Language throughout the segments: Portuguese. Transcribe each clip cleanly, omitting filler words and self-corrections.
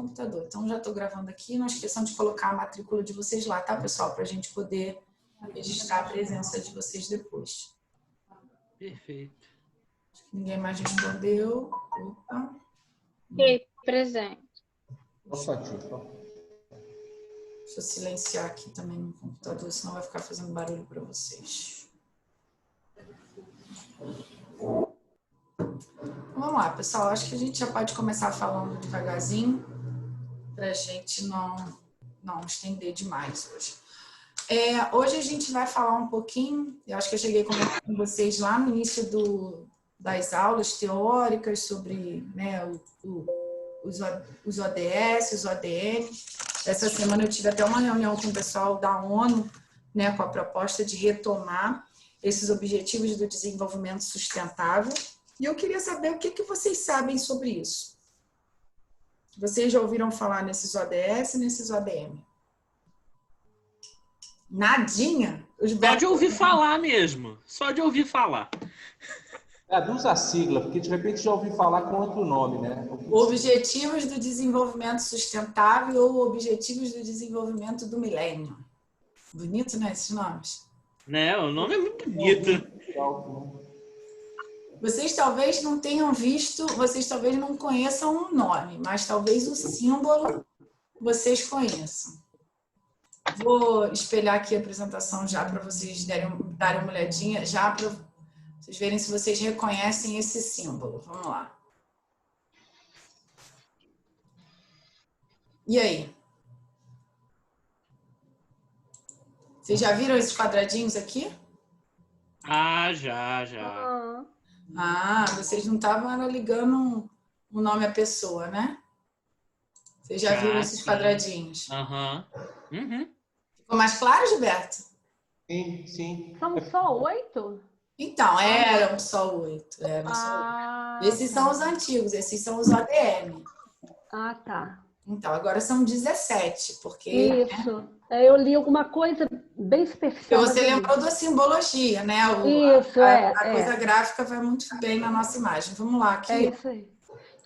computador. Então, já estou gravando aqui. Não esqueçam de colocar a matrícula de vocês lá, tá, pessoal? Para a gente poder registrar a presença de vocês depois. Perfeito. Acho que ninguém mais respondeu. Opa. E presente. Deixa eu silenciar aqui também no computador, senão vai ficar fazendo barulho para vocês. Vamos lá, pessoal. Acho que a gente já pode começar falando devagarzinho, para a gente não estender demais hoje. Hoje a gente vai falar um pouquinho, eu acho que eu cheguei com vocês lá no início das aulas teóricas sobre, né, os ODS, os ODM. Essa semana eu tive até uma reunião com o pessoal da ONU, né, com a proposta de retomar esses objetivos do desenvolvimento sustentável. E eu queria saber o que vocês sabem sobre isso. Vocês já ouviram falar nesses ODS e nesses ODM? Nadinha? Só de ouvir falar mesmo. Só de ouvir falar. Traduz a sigla, porque de repente já ouvi falar com outro nome, né? Objetivos do Desenvolvimento Sustentável ou Objetivos do Desenvolvimento do Milênio. Bonito, né, esses nomes? Né? O nome é muito bonito. Vocês talvez não tenham visto, vocês talvez não conheçam o nome, mas talvez o símbolo vocês conheçam. Vou espelhar aqui a apresentação já para vocês darem uma olhadinha, já para vocês verem se vocês reconhecem esse símbolo. Vamos lá. E aí? Vocês já viram esses quadradinhos aqui? Ah, já. Ah, vocês não estavam ligando o nome à pessoa, né? Vocês já viram esses quadradinhos? Aham. Uhum. Ficou mais claro, Gilberto? Sim, sim. São só 8? Então, eram só 8. Esses são os antigos, esses são os ODM. Ah, tá. Então, agora são 17, porque... Isso. Né? Eu li alguma coisa bem superficial. Você lembrou da simbologia, né? Isso, a coisa gráfica vai muito bem na nossa imagem. Vamos lá, aqui. É isso aí.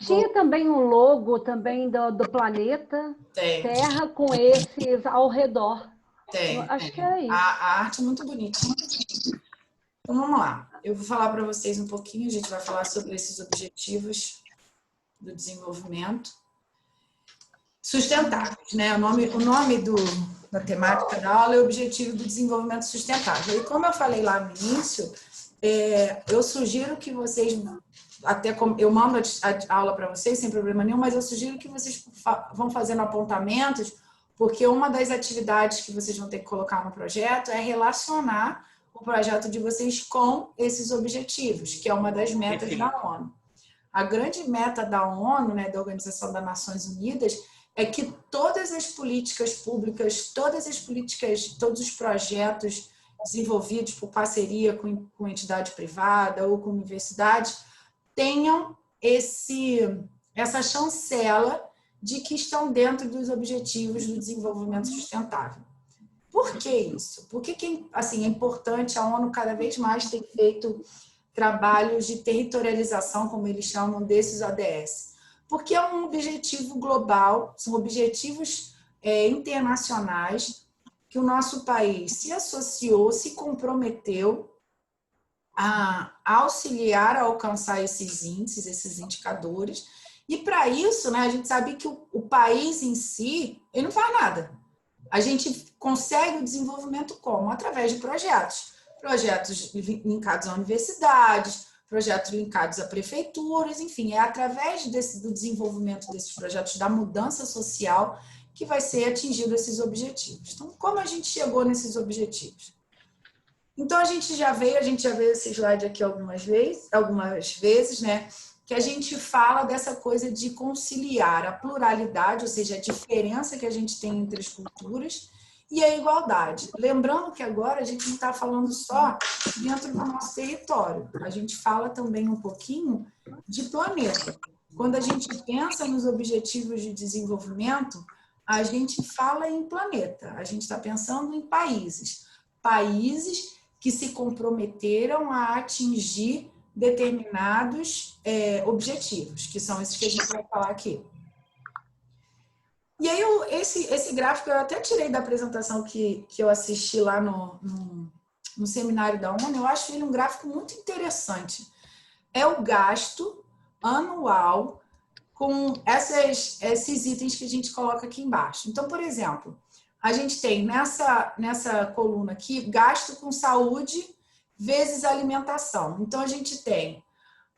Tinha também um logo também do planeta Terra com esses ao redor. Tem. Acho que é isso. A arte é muito bonita. Então, vamos lá. Eu vou falar para vocês um pouquinho, a gente vai falar sobre esses objetivos do desenvolvimento sustentáveis, né? O nome da temática da aula é Objetivo do Desenvolvimento Sustentável. E como eu falei lá no início, eu sugiro que vocês, eu mando a aula para vocês sem problema nenhum, mas eu sugiro que vocês vão fazendo apontamentos, porque uma das atividades que vocês vão ter que colocar no projeto é relacionar o projeto de vocês com esses objetivos, que é uma das metas da ONU. A grande meta da ONU, né, da Organização das Nações Unidas, é que todas as políticas públicas, todos os projetos desenvolvidos por parceria com entidade privada ou com universidades tenham essa chancela de que estão dentro dos objetivos do desenvolvimento sustentável. Por que isso? Por que assim, é importante? A ONU cada vez mais tem feito trabalhos de territorialização, como eles chamam, desses ODS. Porque é um objetivo global, são objetivos internacionais que o nosso país se associou, se comprometeu a auxiliar a alcançar esses índices, esses indicadores. E para isso, né, a gente sabe que o país em si, ele não faz nada. A gente consegue o desenvolvimento como? Através de projetos. Projetos linkados a universidades, projetos linkados a prefeituras, enfim, é através do desenvolvimento desses projetos, da mudança social, que vai ser atingido esses objetivos. Então, como a gente chegou nesses objetivos? Então, a gente já veio esse slide aqui algumas vezes, né, que a gente fala dessa coisa de conciliar a pluralidade, ou seja, a diferença que a gente tem entre as culturas, e a igualdade. Lembrando que agora a gente não está falando só dentro do nosso território, a gente fala também um pouquinho de planeta. Quando a gente pensa nos objetivos de desenvolvimento, a gente fala em planeta, a gente está pensando em países que se comprometeram a atingir determinados objetivos, que são esses que a gente vai falar aqui. E aí, esse gráfico eu até tirei da apresentação que eu assisti lá no seminário da ONU. Eu acho ele um gráfico muito interessante. É o gasto anual com esses itens que a gente coloca aqui embaixo. Então, por exemplo, a gente tem nessa coluna aqui, gasto com saúde vezes alimentação. Então, a gente tem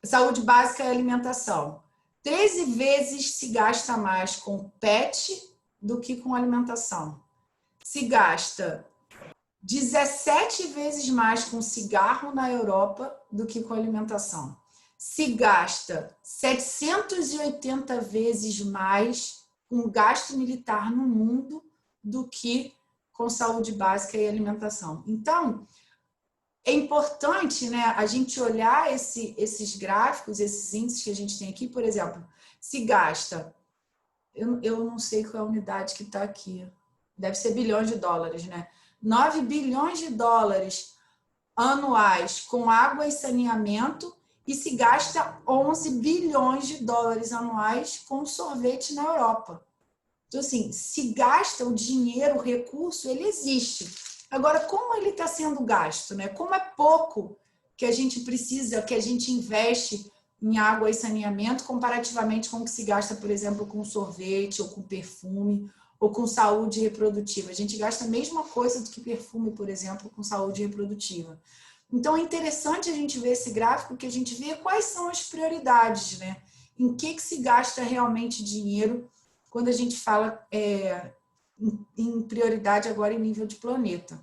saúde básica e alimentação. 13 vezes se gasta mais com PET do que com alimentação. Se gasta 17 vezes mais com cigarro na Europa do que com alimentação. Se gasta 780 vezes mais com gasto militar no mundo do que com saúde básica e alimentação. Então, é importante, né, a gente olhar esses gráficos, esses índices que a gente tem aqui. Por exemplo, se gasta, eu não sei qual é a unidade que está aqui, deve ser bilhões de dólares, né? 9 bilhões de dólares anuais com água e saneamento, e se gasta 11 bilhões de dólares anuais com sorvete na Europa. Então, assim, se gasta o dinheiro, o recurso, ele existe. Agora, como ele está sendo gasto, né? Como é pouco que a gente precisa, que a gente investe em água e saneamento, comparativamente com o que se gasta, por exemplo, com sorvete, ou com perfume, ou com saúde reprodutiva. A gente gasta a mesma coisa do que perfume, por exemplo, com saúde reprodutiva. Então, é interessante a gente ver esse gráfico, que a gente vê quais são as prioridades, né? Em que se gasta realmente dinheiro quando a gente fala em prioridade agora em nível de planeta.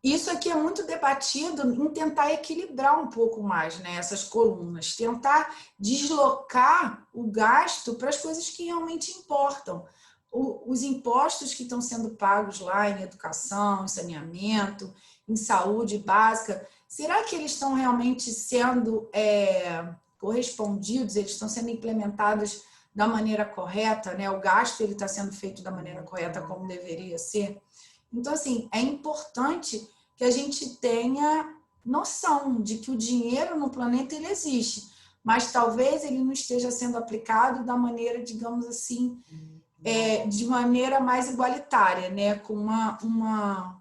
Isso aqui é muito debatido em tentar equilibrar um pouco mais, né, essas colunas, tentar deslocar o gasto para as coisas que realmente importam. Os impostos que estão sendo pagos lá em educação, em saneamento, em saúde básica, será que eles estão realmente sendo correspondidos, eles estão sendo implementados da maneira correta, né? O gasto ele está sendo feito da maneira correta como deveria ser? Então, assim, é importante que a gente tenha noção de que o dinheiro no planeta ele existe, mas talvez ele não esteja sendo aplicado da maneira, digamos assim, de maneira mais igualitária, né? Com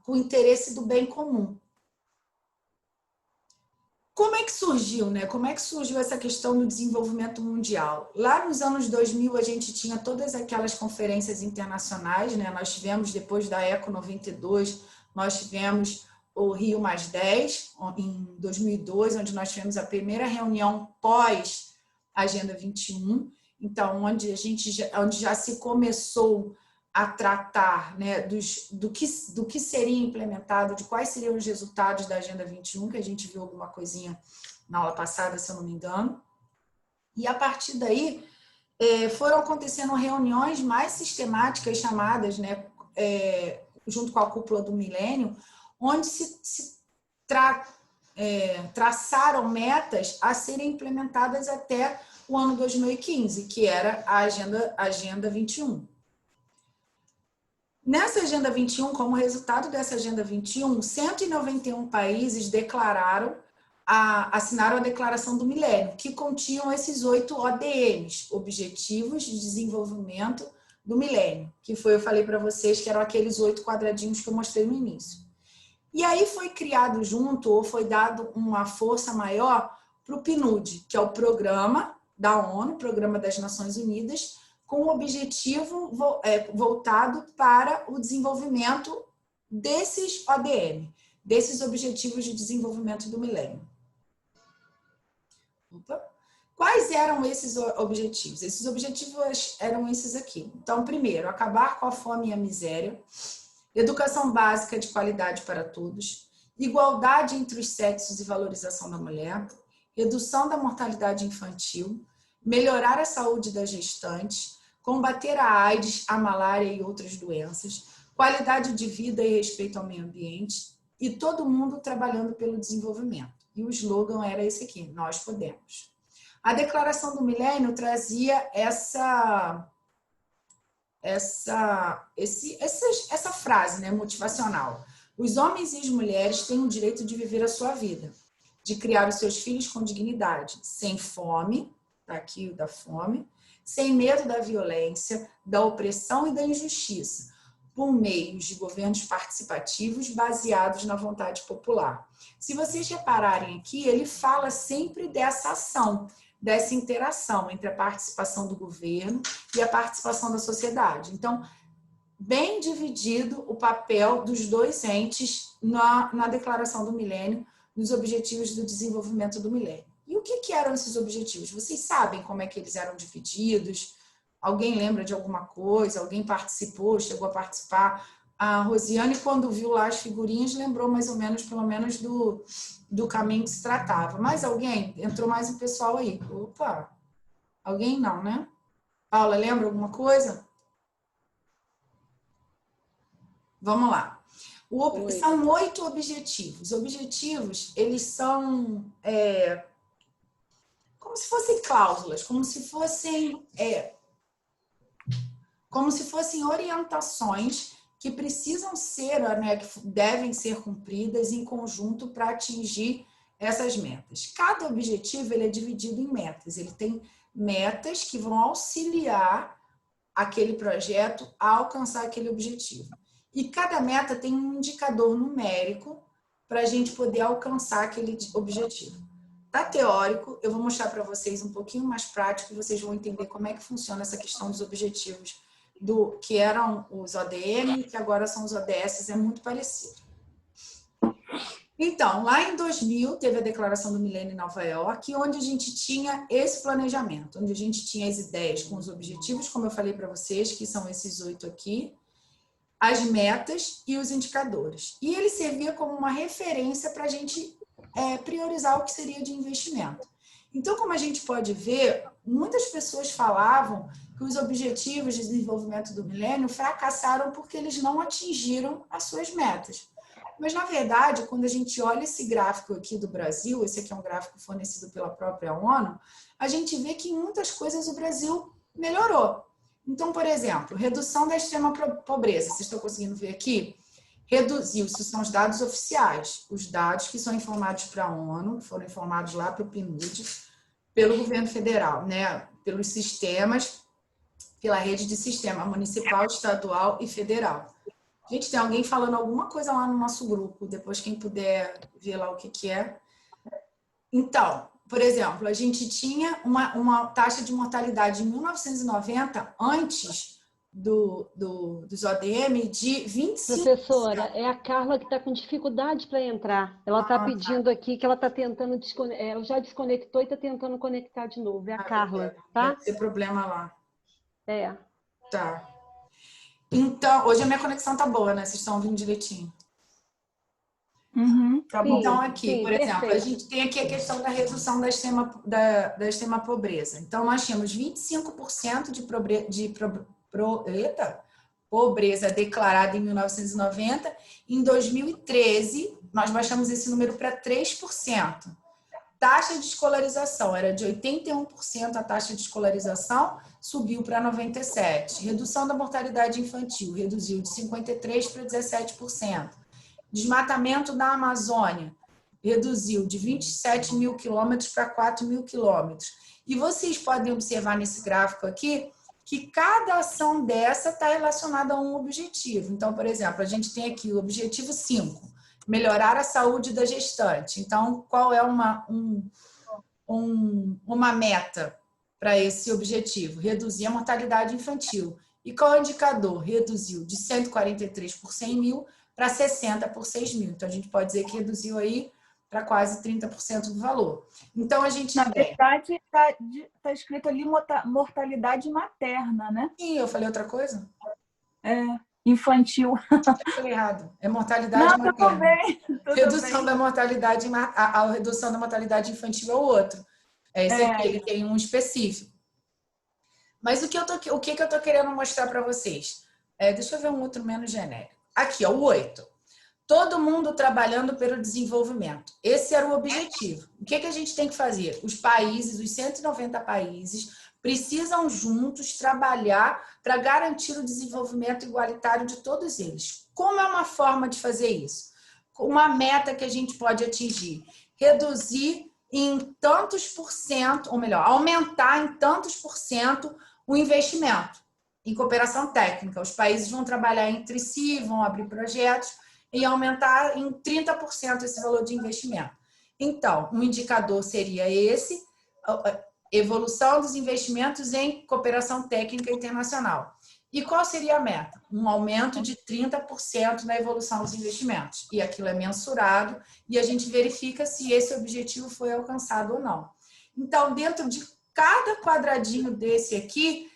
o interesse do bem comum. Como é que surgiu, né? Como é que surgiu essa questão do desenvolvimento mundial? Lá nos anos 2000, a gente tinha todas aquelas conferências internacionais, né? Nós tivemos, depois da ECO 92, nós tivemos o Rio +10, em 2002, onde nós tivemos a primeira reunião pós-Agenda 21, então, onde já se começou a tratar, né, do que seria implementado, de quais seriam os resultados da Agenda 21, que a gente viu alguma coisinha na aula passada, se eu não me engano. E a partir daí, foram acontecendo reuniões mais sistemáticas, chamadas, né, junto com a cúpula do milênio, onde se traçaram metas a serem implementadas até o ano 2015, que era a Agenda 21. Nessa Agenda 21, como resultado dessa Agenda 21, 191 países assinaram a Declaração do Milênio, que continham esses 8 ODMs, Objetivos de Desenvolvimento do Milênio, que eu falei para vocês que eram aqueles 8 quadradinhos que eu mostrei no início. E aí foi criado junto, ou foi dado uma força maior para o PNUD, que é o Programa da ONU, Programa das Nações Unidas, com o objetivo voltado para o desenvolvimento desses ODM, desses Objetivos de Desenvolvimento do Milênio. Quais eram esses objetivos? Esses objetivos eram esses aqui. Então, primeiro, acabar com a fome e a miséria, educação básica de qualidade para todos, igualdade entre os sexos e valorização da mulher, redução da mortalidade infantil, melhorar a saúde das gestantes, combater a AIDS, a malária e outras doenças, qualidade de vida e respeito ao meio ambiente, e todo mundo trabalhando pelo desenvolvimento. E o slogan era esse aqui: nós podemos. A Declaração do Milênio trazia essa frase, né, motivacional. Os homens e as mulheres têm o direito de viver a sua vida, de criar os seus filhos com dignidade, sem fome, tá aqui o da fome, sem medo da violência, da opressão e da injustiça, por meio de governos participativos baseados na vontade popular. Se vocês repararem aqui, ele fala sempre dessa ação, dessa interação entre a participação do governo e a participação da sociedade. Então, bem dividido o papel dos dois entes na Declaração do Milênio, nos Objetivos do Desenvolvimento do Milênio. E o que eram esses objetivos? Vocês sabem como é que eles eram divididos? Alguém lembra de alguma coisa? Alguém participou, chegou a participar? A Rosiane, quando viu lá as figurinhas, lembrou mais ou menos, pelo menos, do caminho que se tratava. Mais alguém? Entrou mais um pessoal aí. Opa! Alguém não, né? Paula, lembra alguma coisa? Vamos lá. São 8 objetivos. Objetivos, eles são como se fossem cláusulas, como se fossem orientações que precisam ser, né, que devem ser cumpridas em conjunto para atingir essas metas. Cada objetivo ele é dividido em metas. Ele tem metas que vão auxiliar aquele projeto a alcançar aquele objetivo. E cada meta tem um indicador numérico para a gente poder alcançar aquele objetivo. Tá teórico, eu vou mostrar para vocês um pouquinho mais prático e vocês vão entender como é que funciona essa questão dos objetivos que eram os ODM e que agora são os ODS, é muito parecido. Então, lá em 2000, teve a Declaração do Milênio em Nova York, onde a gente tinha esse planejamento, onde a gente tinha as ideias com os objetivos, como eu falei para vocês, que são esses 8 aqui, as metas e os indicadores. E ele servia como uma referência para a gente priorizar o que seria de investimento. Então, como a gente pode ver, muitas pessoas falavam que os objetivos de desenvolvimento do milênio fracassaram porque eles não atingiram as suas metas. Mas, na verdade, quando a gente olha esse gráfico aqui do Brasil, esse aqui é um gráfico fornecido pela própria ONU, a gente vê que em muitas coisas o Brasil melhorou. Então, por exemplo, redução da extrema pobreza. Vocês estão conseguindo ver aqui? Reduziu, isso são os dados oficiais, os dados que são informados para a ONU, foram informados lá para o PNUD, pelo governo federal, né? Pelos sistemas, pela rede de sistema municipal, estadual e federal. Gente, tem alguém falando alguma coisa lá no nosso grupo, depois quem puder ver lá o que é. Então, por exemplo, a gente tinha uma taxa de mortalidade em 1990, antes dos ODM, de 25%. Professora, é a Carla que está com dificuldade para entrar. Ela está pedindo aqui que ela está tentando desconectar. Ela já desconectou e está tentando conectar de novo. É a Carla, tá? Deve ter problema lá. É. Tá. Então, hoje a minha conexão tá boa, né? Vocês estão ouvindo direitinho. Uhum. Tá bom. Então, aqui, sim, por exemplo, perfeito. a gente tem aqui a questão da redução da extrema pobreza. Então, nós tínhamos 25% de pobreza declarada em 1990. Em 2013, nós baixamos esse número para 3%. Taxa de escolarização era de 81% a taxa de escolarização, subiu para 97%. Redução da mortalidade infantil, reduziu de 53% para 17%. Desmatamento da Amazônia, reduziu de 27 mil quilômetros para 4 mil quilômetros. E vocês podem observar nesse gráfico aqui que cada ação dessa está relacionada a um objetivo. Então, por exemplo, a gente tem aqui o objetivo 5, melhorar a saúde da gestante. Então, qual é uma meta para esse objetivo? Reduzir a mortalidade infantil. E qual é o indicador? Reduziu de 143 por 100 mil para 60 por 6 mil. Então, a gente pode dizer que reduziu aí para quase 30% do valor. Então, a gente... Na verdade, está escrito ali mortalidade materna, né? Sim, eu falei outra coisa? Infantil. Eu falei errado. É mortalidade materna. Tudo bem. Redução da mortalidade, a redução da mortalidade infantil é o outro. Esse aqui, ele tem um específico. Mas o que eu tô querendo mostrar para vocês? Deixa eu ver um outro menos genérico. Aqui, ó, o 8. Todo mundo trabalhando pelo desenvolvimento. Esse era o objetivo. O que a gente tem que fazer? Os países, os 190 países, precisam juntos trabalhar para garantir o desenvolvimento igualitário de todos eles. Como é uma forma de fazer isso? Uma meta que a gente pode atingir. Reduzir em tantos por cento, ou melhor, aumentar em tantos por cento o investimento em cooperação técnica. Os países vão trabalhar entre si, vão abrir projetos e aumentar em 30% esse valor de investimento. Então, um indicador seria esse, evolução dos investimentos em cooperação técnica internacional. E qual seria a meta? Um aumento de 30% na evolução dos investimentos. E aquilo é mensurado e a gente verifica se esse objetivo foi alcançado ou não. Então, dentro de cada quadradinho desse aqui,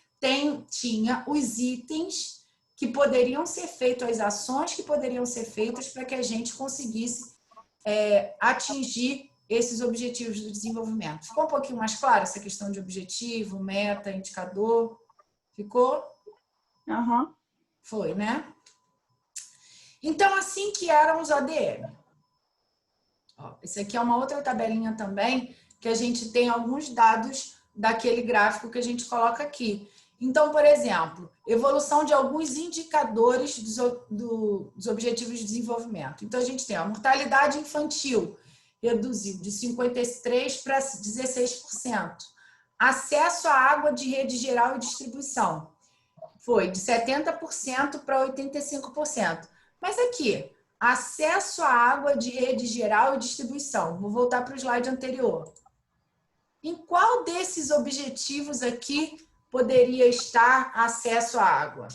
tinha os itens que poderiam ser feitos, as ações que poderiam ser feitas para que a gente conseguisse atingir esses objetivos do desenvolvimento. Ficou um pouquinho mais claro essa questão de objetivo, meta, indicador? Ficou? Aham. Foi, né? Então, assim que eram os ODM. Esse aqui é uma outra tabelinha também, que a gente tem alguns dados daquele gráfico que a gente coloca aqui. Então, por exemplo, evolução de alguns indicadores dos objetivos de desenvolvimento. Então, a gente tem a mortalidade infantil, reduziu de 53% para 16%. Acesso à água de rede geral e distribuição foi de 70% para 85%. Mas aqui, acesso à água de rede geral e distribuição. Vou voltar para o slide anterior. Em qual desses objetivos aqui poderia estar acesso à água?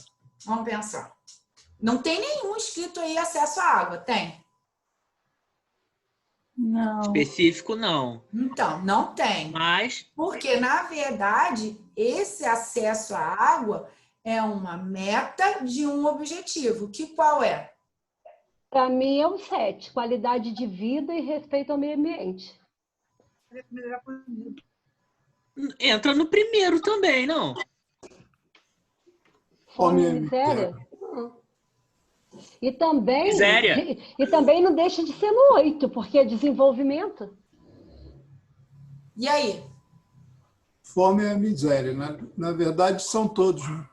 Vamos pensar. Não tem nenhum escrito aí acesso à água, tem? Não. Específico, não. Então, não tem. Mas Porque, na verdade, esse acesso à água é uma meta de um objetivo. Que qual é? Para mim é o 7, qualidade de vida e respeito ao meio ambiente. entra no primeiro também, não? Fome e miséria? Não. E também, Miséria. e também não deixa de ser no 8, porque é desenvolvimento. E aí? Fome é miséria. Na verdade, são todos. Né?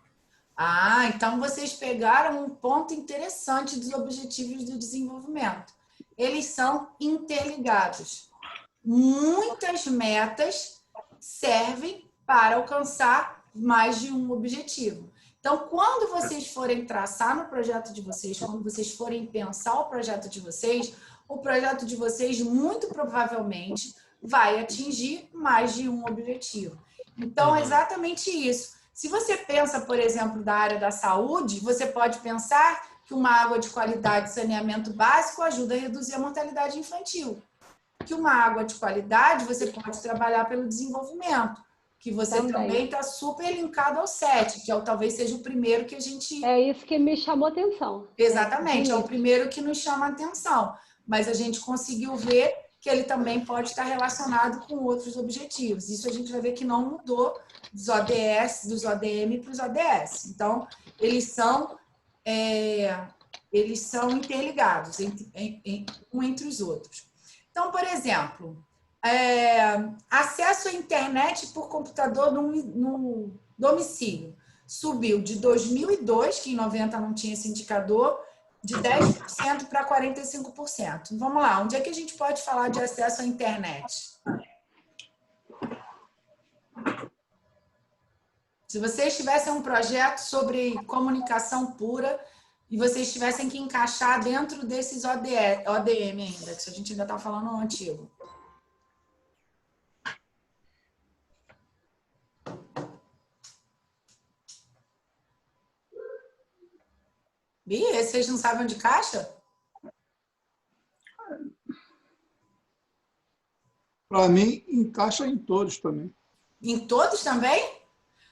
Ah, então vocês pegaram um ponto interessante dos objetivos do desenvolvimento. Eles são interligados. Muitas metas servem para alcançar mais de um objetivo. Então, quando vocês forem traçar no projeto de vocês, quando vocês forem pensar o projeto de vocês muito provavelmente vai atingir mais de um objetivo. Então, é exatamente isso. Se você pensa, por exemplo, da área da saúde, você pode pensar que uma água de qualidade e saneamento básico ajuda a reduzir a mortalidade infantil. Que uma água de qualidade você pode trabalhar pelo desenvolvimento, que você também está super linkado ao 7, que talvez seja o primeiro que a gente... É isso que me chamou a atenção. Exatamente, é o primeiro que nos chama a atenção. Mas a gente conseguiu ver que ele também pode estar relacionado com outros objetivos. Isso a gente vai ver que não mudou dos ODM para os ODS. Então, eles são interligados um entre os outros. Então, por exemplo, acesso à internet por computador no domicílio. Subiu de 2002, que em 90 não tinha esse indicador, de 10% para 45%. Vamos lá, onde é que a gente pode falar de acesso à internet? Se vocês tivessem um projeto sobre comunicação pura e vocês tivessem que encaixar dentro desses ODM ainda, que a gente ainda está falando no antigo. Ih, vocês não sabem onde caixa? Para mim, encaixa em todos também. Em todos também?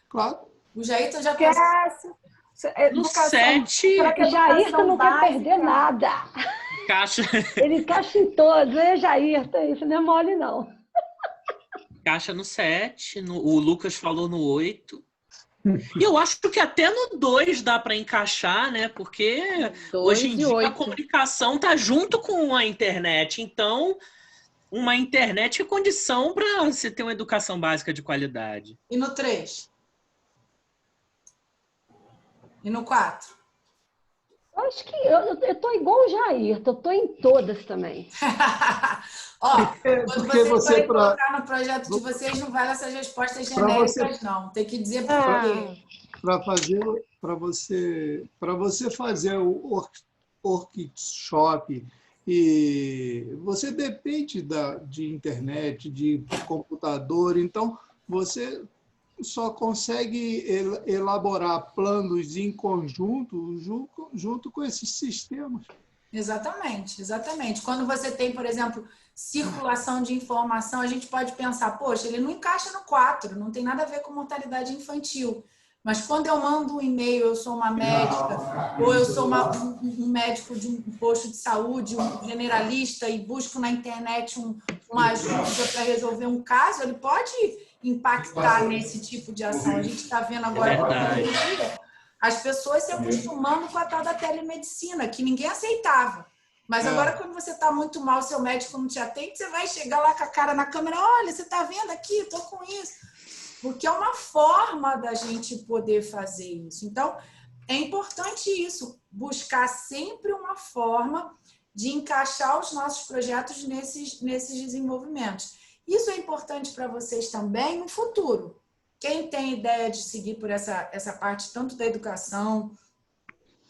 Claro. O Jair já Esquece. No 7, Jair não quer perder nada. caixa, Ele encaixa em todos. Jair, isso não é mole, não. caixa no 7, o Lucas falou no 8. E eu acho que até no 2 dá para encaixar, né? Porque hoje em dia a comunicação tá junto com a internet. Então, uma internet é condição para você ter uma educação básica de qualidade. E no 3? E no 4? acho que eu tô igual o Jair, eu tô em todas também. Ó, quando vocês você forem colocar no projeto de vocês, não vale essas respostas genéricas, não. Tem que dizer por quê. Para você fazer o workshop, e você depende de internet, de computador, então você só consegue elaborar planos em conjunto junto com esses sistemas. Exatamente, exatamente. Quando você tem, por exemplo, circulação de informação, a gente pode pensar, poxa, ele não encaixa no 4, não tem nada a ver com mortalidade infantil. Mas quando eu mando um e-mail, eu sou uma médica, ou eu sou um médico de um posto de saúde, um generalista, e busco na internet uma ajuda para resolver um caso, ele pode impactar nesse tipo de ação. A gente está vendo agora as pessoas se acostumando com a tal da telemedicina, que ninguém aceitava. Mas agora, quando você está muito mal, seu médico não te atende, você vai chegar lá com a cara na câmera, olha, você está vendo aqui, estou com isso. Porque é uma forma da gente poder fazer isso. Então, é importante isso, buscar sempre uma forma de encaixar os nossos projetos nesses desenvolvimentos. Isso é importante para vocês também no futuro. Quem tem ideia de seguir por essa parte, tanto da educação,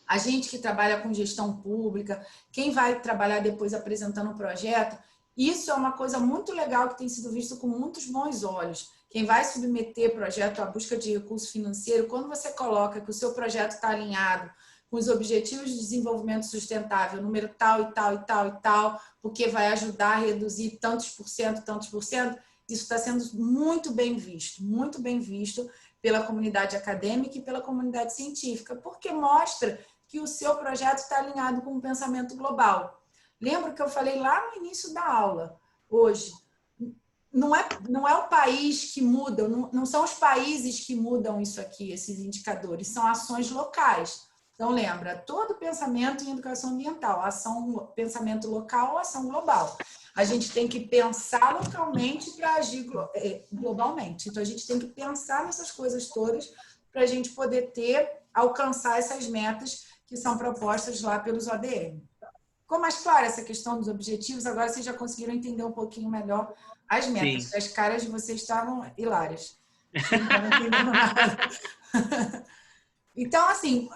a gente que trabalha com gestão pública, quem vai trabalhar depois apresentando um projeto, isso é uma coisa muito legal que tem sido visto com muitos bons olhos. Quem vai submeter projeto à busca de recurso financeiro, quando você coloca que o seu projeto está alinhado com os objetivos de desenvolvimento sustentável, número tal e tal e tal e tal, porque vai ajudar a reduzir tantos por cento, isso está sendo muito bem visto pela comunidade acadêmica e pela comunidade científica, porque mostra que o seu projeto está alinhado com um pensamento global. Lembra que eu falei lá no início da aula, hoje, não é o país que muda, não são os países que mudam isso aqui, esses indicadores, são ações locais. Então, lembra, todo pensamento em educação ambiental, pensamento local ou ação global. A gente tem que pensar localmente para agir globalmente. Então, a gente tem que pensar nessas coisas todas para a gente poder alcançar essas metas que são propostas lá pelos ODM. Ficou mais clara essa questão dos objetivos? Agora vocês já conseguiram entender um pouquinho melhor as metas. Sim. As caras de vocês estavam hilárias. Não estavam entendendo nada. Então, assim,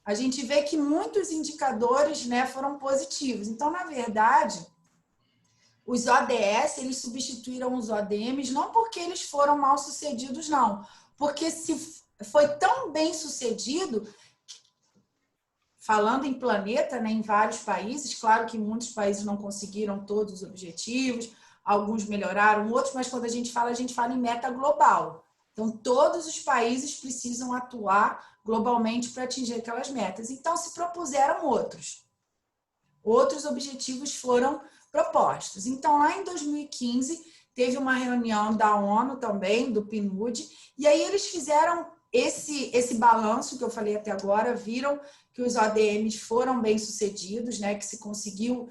a gente vê que muitos indicadores, né, foram positivos. Então, na verdade, os ODS, eles substituíram os ODMs não porque eles foram mal sucedidos, não. Porque se foi tão bem sucedido, falando em planeta, né, em vários países, claro que muitos países não conseguiram todos os objetivos, alguns melhoraram, outros, mas quando a gente fala em meta global. Então, todos os países precisam atuar globalmente para atingir aquelas metas. Então, se propuseram outros objetivos foram propostos. Então, lá em 2015, teve uma reunião da ONU também, do PNUD, e aí eles fizeram esse balanço que eu falei até agora, viram que os ODMs foram bem-sucedidos, né, que se conseguiu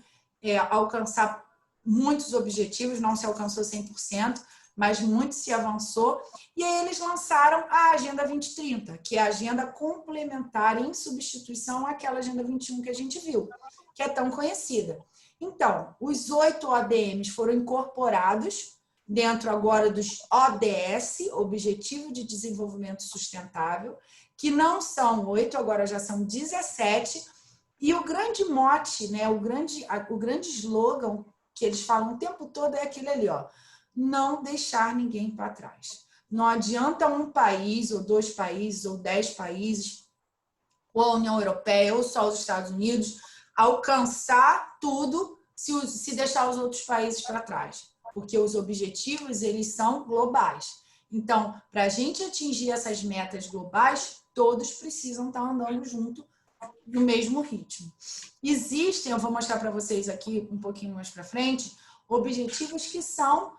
alcançar muitos objetivos, não se alcançou 100%, mas muito se avançou, e aí eles lançaram a Agenda 2030, que é a agenda complementar em substituição àquela Agenda 21 que a gente viu, que é tão conhecida. Então, os 8 ODMs foram incorporados dentro agora dos ODS, Objetivo de Desenvolvimento Sustentável, que não são 8, agora já são 17, e o grande mote, né, o grande slogan que eles falam o tempo todo é aquele ali, ó, não deixar ninguém para trás. Não adianta um país, ou 2 países, ou 10 países, ou a União Europeia, ou só os Estados Unidos, alcançar tudo se deixar os outros países para trás. Porque os objetivos, eles são globais. Então, para a gente atingir essas metas globais, todos precisam estar andando junto no mesmo ritmo. Existem, eu vou mostrar para vocês aqui um pouquinho mais para frente, objetivos que são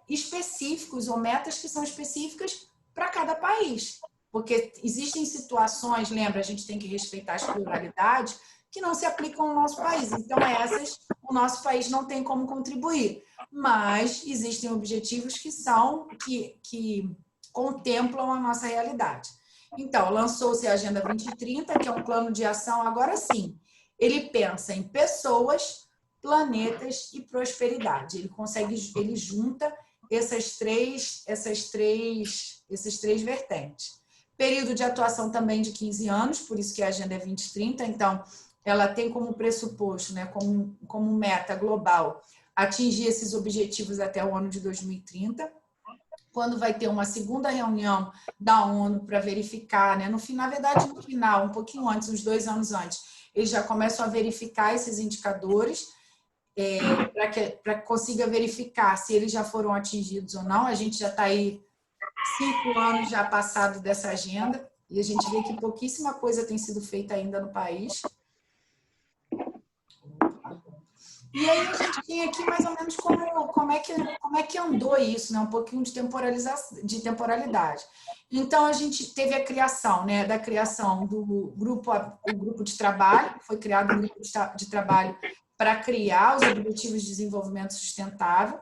específicos ou metas que são específicas para cada país. Porque existem situações, lembra, a gente tem que respeitar as pluralidades, que não se aplicam no nosso país. Então, essas, o nosso país não tem como contribuir. Mas existem objetivos que contemplam a nossa realidade. Então, lançou-se a Agenda 2030, que é um plano de ação, agora sim. Ele pensa em pessoas, planetas e prosperidade. Ele junta essas três vertentes. Período de atuação também de 15 anos, por isso que a Agenda é 2030. Então, ela tem como pressuposto, né, como meta global, atingir esses objetivos até o ano de 2030, quando vai ter uma segunda reunião da ONU para verificar, né, na verdade, no final, um pouquinho antes, uns 2 anos antes, eles já começam a verificar esses indicadores, para que consiga verificar se eles já foram atingidos ou não. A gente já está aí 5 anos já passado dessa agenda, e a gente vê que pouquíssima coisa tem sido feita ainda no país. E aí a gente tem aqui mais ou menos como é que andou isso, né? Um pouquinho de temporalidade. Então, a gente teve a criação, né, da criação do grupo de trabalho, foi criado um grupo de trabalho para criar os Objetivos de Desenvolvimento Sustentável.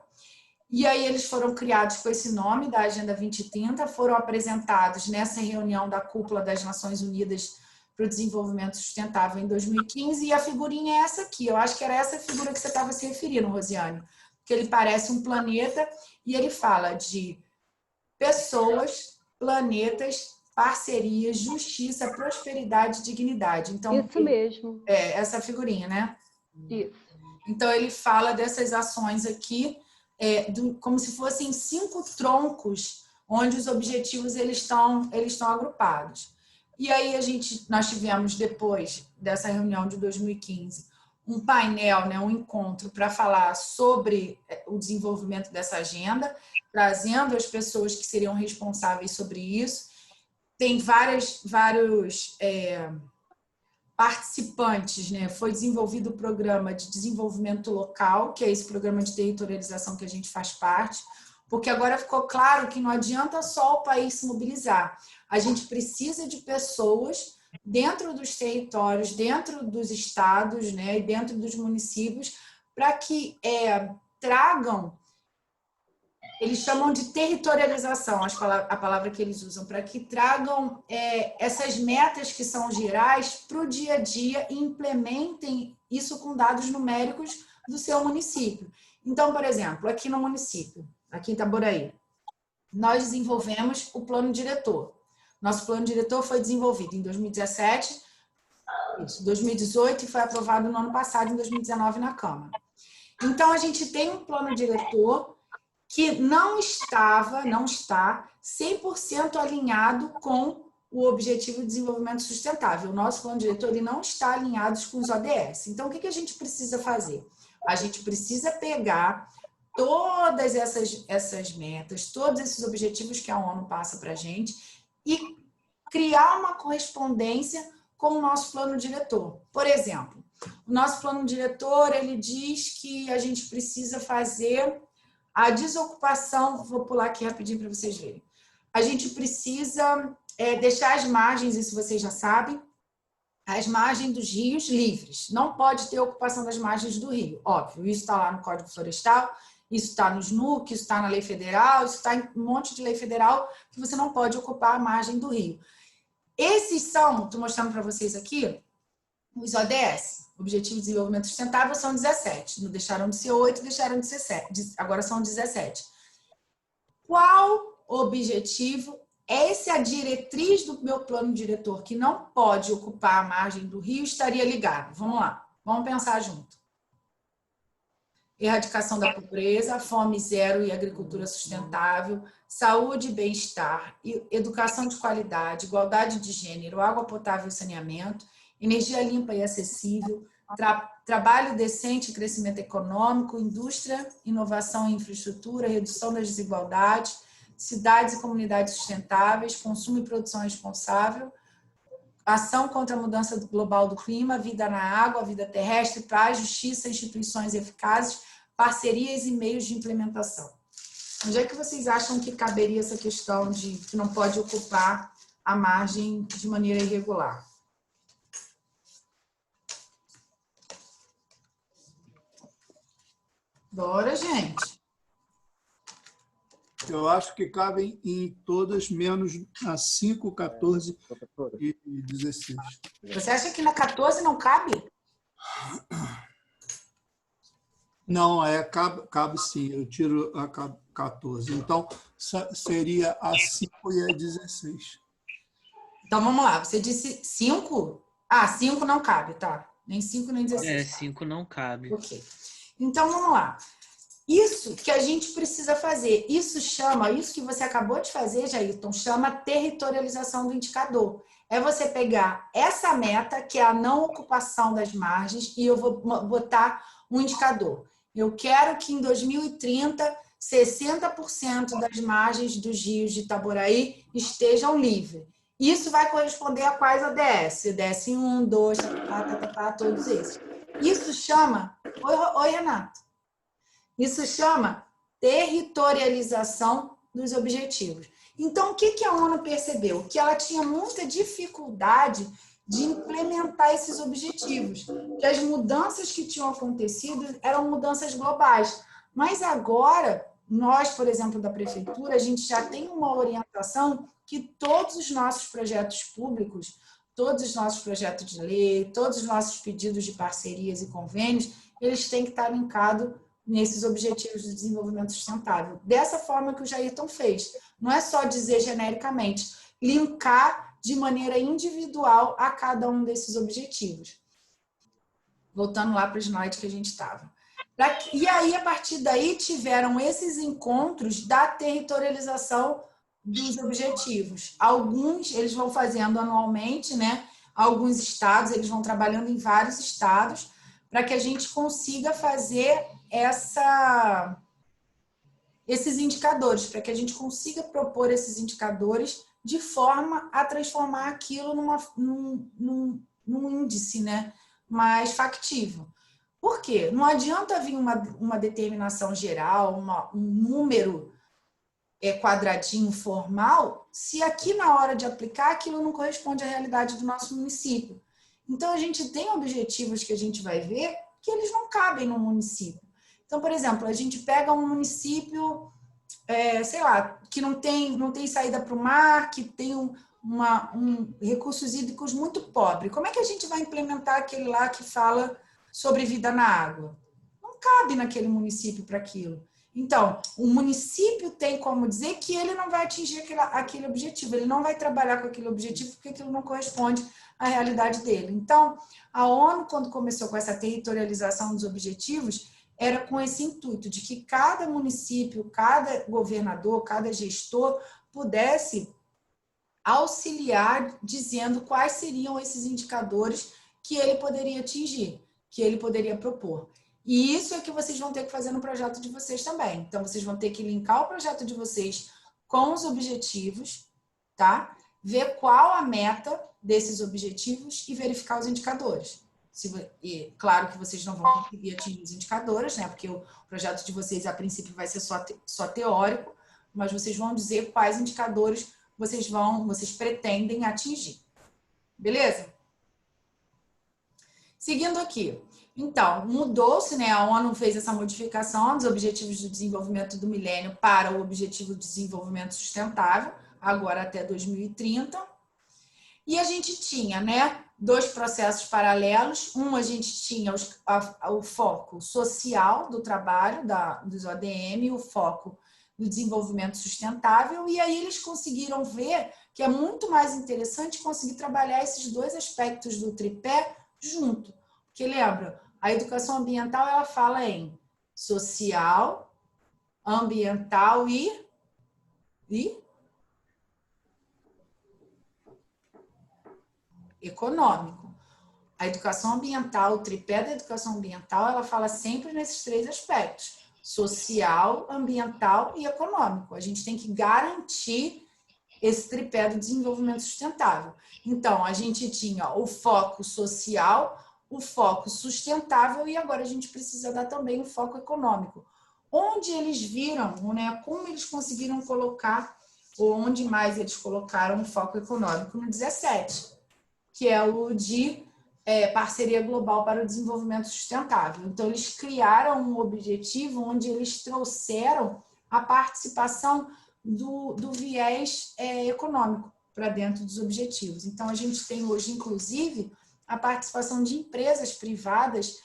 E aí eles foram criados com esse nome da Agenda 2030, foram apresentados nessa reunião da Cúpula das Nações Unidas para o Desenvolvimento Sustentável em 2015, e a figurinha é essa aqui. Eu acho que era essa figura que você estava se referindo, Rosiane, que ele parece um planeta e ele fala de pessoas, planetas, parcerias, justiça, prosperidade e dignidade. Então, isso mesmo. Essa figurinha, né? Isso. Então, ele fala dessas ações aqui, como se fossem 5 troncos, onde os objetivos eles estão agrupados. E aí nós tivemos, depois dessa reunião de 2015, um painel, né, um encontro para falar sobre o desenvolvimento dessa agenda, trazendo as pessoas que seriam responsáveis sobre isso. Tem vários participantes, né? Foi desenvolvido o programa de desenvolvimento local, que é esse programa de territorialização que a gente faz parte, porque agora ficou claro que não adianta só o país se mobilizar. A gente precisa de pessoas dentro dos territórios, dentro dos estados, né, e dentro dos municípios, para que tragam, eles chamam de territorialização, a palavra que eles usam, para que tragam essas metas que são gerais para o dia a dia e implementem isso com dados numéricos do seu município. Então, por exemplo, aqui no município, aqui em Itaboraí, nós desenvolvemos o plano diretor. Nosso plano diretor foi desenvolvido em 2017, 2018 e foi aprovado no ano passado, em 2019, na Câmara. Então, a gente tem um plano diretor que não está 100% alinhado com o Objetivo de Desenvolvimento Sustentável. O nosso plano diretor ele não está alinhado com os ODS. Então, o que a gente precisa fazer? A gente precisa pegar todas essas metas, todos esses objetivos que a ONU passa para a gente e criar uma correspondência com o nosso plano diretor. Por exemplo, o nosso plano diretor ele diz que a gente precisa fazer a desocupação, vou pular aqui rapidinho para vocês verem. A gente precisa deixar as margens, isso vocês já sabem, as margens dos rios livres. Não pode ter ocupação das margens do rio, óbvio. Isso está lá no Código Florestal, isso está no SNUC, isso está na lei federal, isso está em um monte de lei federal que você não pode ocupar a margem do rio. Esses são, estou mostrando para vocês aqui, os ODS, Objetivo de Desenvolvimento Sustentável, são 17. Não deixaram de ser 8, deixaram de ser 7. Agora são 17. Qual objetivo? Essa é a diretriz do meu plano diretor, que não pode ocupar a margem do rio, estaria ligado. Vamos lá, vamos pensar junto. Erradicação da pobreza, fome zero e agricultura sustentável, saúde e bem-estar, educação de qualidade, igualdade de gênero, água potável e saneamento, energia limpa e acessível, trabalho decente e crescimento econômico, indústria, inovação e infraestrutura, redução das desigualdades, cidades e comunidades sustentáveis, consumo e produção responsável, ação contra a mudança global do clima, vida na água, vida terrestre, paz, justiça, instituições eficazes, parcerias e meios de implementação. Onde é que vocês acham que caberia essa questão de que não pode ocupar a margem de maneira irregular? Bora, gente. Eu acho que cabem em todas, menos a 5, 14 e 16. Você acha que na 14 não cabe? Não, cabe sim, eu tiro a 14. Então, seria a 5 e a 16. Então, vamos lá. Você disse 5? Ah, 5 não cabe, tá? Nem 5, nem 16. 5 não cabe. Ok. Então, vamos lá. Isso que a gente precisa fazer, isso que você acabou de fazer, Jairton, chama territorialização do indicador. É você pegar essa meta, que é a não ocupação das margens, e eu vou botar um indicador. Eu quero que em 2030, 60% das margens dos rios de Itaboraí estejam livres. Isso vai corresponder a quais ODS? ODS 1, 2, todos esses. Isso chama... Oi, Renato. Isso chama territorialização dos objetivos. Então, o que a ONU percebeu? Que ela tinha muita dificuldade de implementar esses objetivos, que as mudanças que tinham acontecido eram mudanças globais. Mas agora, nós, por exemplo, da Prefeitura, a gente já tem uma orientação que todos os nossos projetos públicos, todos os nossos projetos de lei, todos os nossos pedidos de parcerias e convênios, eles têm que estar linkados nesses objetivos de desenvolvimento sustentável. Dessa forma que o Jairton fez. Não é só dizer genericamente, linkar de maneira individual a cada um desses objetivos. Voltando lá para o slide que a gente estava. E aí, a partir daí, tiveram esses encontros da territorialização dos objetivos. Alguns eles vão fazendo anualmente, né? Alguns estados, eles vão trabalhando em vários estados, para que a gente consiga fazer esses indicadores, para que a gente consiga propor esses indicadores de forma a transformar aquilo num índice, né, mais factível. Por quê? Não adianta vir uma determinação geral, um número quadradinho formal, se aqui na hora de aplicar aquilo não corresponde à realidade do nosso município. Então, a gente tem objetivos que a gente vai ver que eles não cabem no município. Então, por exemplo, a gente pega um município, sei lá, que não tem saída para o mar, que tem recursos hídricos muito pobres. Como é que a gente vai implementar aquele lá que fala sobre vida na água? Não cabe naquele município para aquilo. Então, o município tem como dizer que ele não vai atingir aquele objetivo, ele não vai trabalhar com aquele objetivo porque aquilo não corresponde à realidade dele. Então, a ONU, quando começou com essa territorialização dos objetivos, era com esse intuito de que cada município, cada governador, cada gestor pudesse auxiliar dizendo quais seriam esses indicadores que ele poderia atingir, que ele poderia propor. E isso é que vocês vão ter que fazer no projeto de vocês também. Então, vocês vão ter que linkar o projeto de vocês com os objetivos, tá? Ver qual a meta desses objetivos e verificar os indicadores. E claro que vocês não vão conseguir atingir os indicadores, né? Porque o projeto de vocês, a princípio, vai ser só teórico, mas vocês vão dizer quais indicadores vocês pretendem atingir. Beleza? Seguindo aqui. Então, mudou-se, né? A ONU fez essa modificação dos Objetivos do Desenvolvimento do Milênio para o Objetivo de Desenvolvimento Sustentável, agora até 2030. E a gente tinha, né, dois processos paralelos. A gente tinha o foco social do trabalho dos ODM e o foco do desenvolvimento sustentável. E aí eles conseguiram ver que é muito mais interessante conseguir trabalhar esses dois aspectos do tripé junto. Porque lembra, a educação ambiental ela fala em social, ambiental e econômico. A educação ambiental, o tripé da educação ambiental, ela fala sempre nesses três aspectos: social, ambiental e econômico. A gente tem que garantir esse tripé do desenvolvimento sustentável. Então, a gente tinha o foco social, o foco sustentável e agora a gente precisa dar também o foco econômico. Onde eles viram, né, como eles conseguiram colocar, ou onde mais eles colocaram o foco econômico? No 17, que é o de Parceria Global para o Desenvolvimento Sustentável. Então, eles criaram um objetivo onde eles trouxeram a participação do viés econômico para dentro dos objetivos. Então, a gente tem hoje, inclusive, a participação de empresas privadas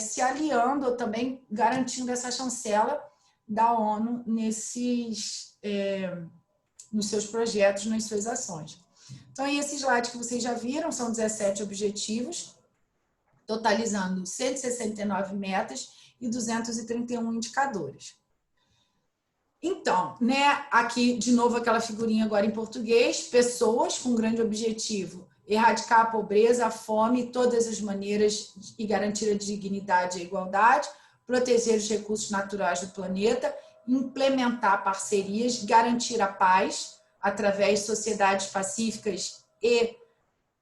se aliando ou também garantindo essa chancela da ONU nos seus projetos, nas suas ações. Então, esse slide que vocês já viram, são 17 objetivos, totalizando 169 metas e 231 indicadores. Então, né, aqui de novo aquela figurinha agora em português, pessoas com grande objetivo, erradicar a pobreza, a fome, todas as maneiras e garantir a dignidade e a igualdade, proteger os recursos naturais do planeta, implementar parcerias, garantir a paz através de sociedades pacíficas e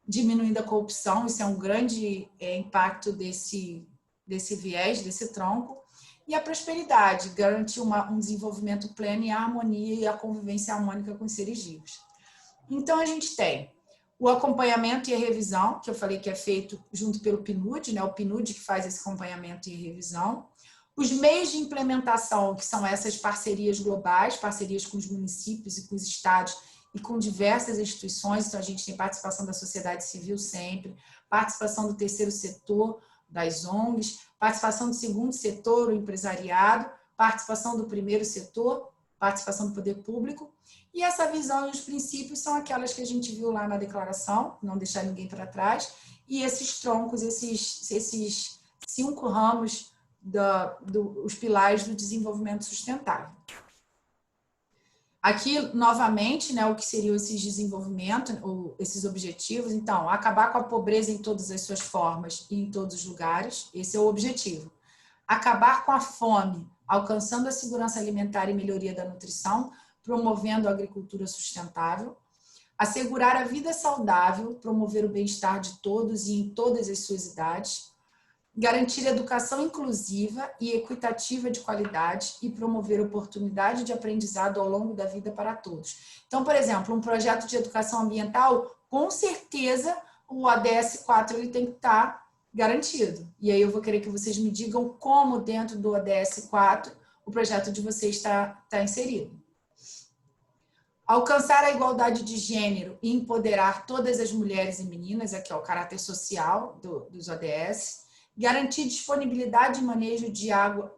diminuindo a corrupção. Isso é um grande impacto desse viés, desse tronco. E a prosperidade, garantir um desenvolvimento pleno e a harmonia e a convivência harmônica com os seres vivos. Então, a gente tem o acompanhamento e a revisão, que eu falei que é feito junto pelo PNUD, né? O PNUD que faz esse acompanhamento e revisão. Os meios de implementação, que são essas parcerias globais, parcerias com os municípios e com os estados e com diversas instituições. Então, a gente tem participação da sociedade civil sempre, participação do terceiro setor, das ONGs, participação do segundo setor, o empresariado, participação do primeiro setor, participação do poder público. E essa visão e os princípios são aquelas que a gente viu lá na declaração, não deixar ninguém para trás, e esses troncos, esses 5 ramos, os pilares do desenvolvimento sustentável. Aqui, novamente, né, o que seriam esses desenvolvimentos, esses objetivos. Então, acabar com a pobreza em todas as suas formas e em todos os lugares, esse é o objetivo. Acabar com a fome, alcançando a segurança alimentar e melhoria da nutrição, promovendo a agricultura sustentável. Assegurar a vida saudável, promover o bem-estar de todos e em todas as suas idades. Garantir educação inclusiva e equitativa de qualidade e promover oportunidade de aprendizado ao longo da vida para todos. Então, por exemplo, um projeto de educação ambiental, com certeza o ODS 4 ele tem que estar garantido. E aí eu vou querer que vocês me digam como dentro do ODS 4 o projeto de vocês está inserido. Alcançar a igualdade de gênero e empoderar todas as mulheres e meninas, aqui é o caráter social dos ODS. Garantir disponibilidade e manejo de água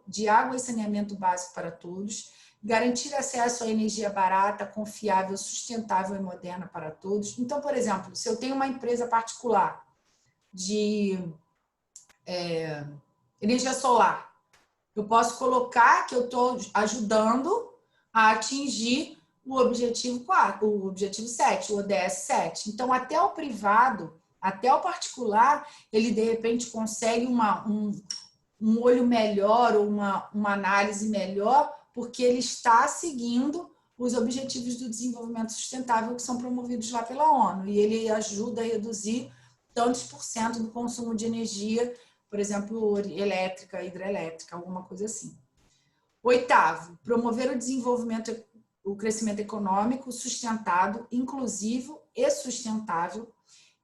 e saneamento básico para todos. Garantir acesso à energia barata, confiável, sustentável e moderna para todos. Então, por exemplo, se eu tenho uma empresa particular de energia solar, eu posso colocar que eu estou ajudando a atingir o objetivo 4, o objetivo 7, o ODS 7. Então, até o privado, até o particular, ele de repente consegue um olho melhor ou uma análise melhor, porque ele está seguindo os objetivos do desenvolvimento sustentável que são promovidos lá pela ONU. E ele ajuda a reduzir tantos por cento do consumo de energia, por exemplo, elétrica, hidrelétrica, alguma coisa assim. 8º, promover o desenvolvimento, o crescimento econômico sustentado, inclusivo e sustentável,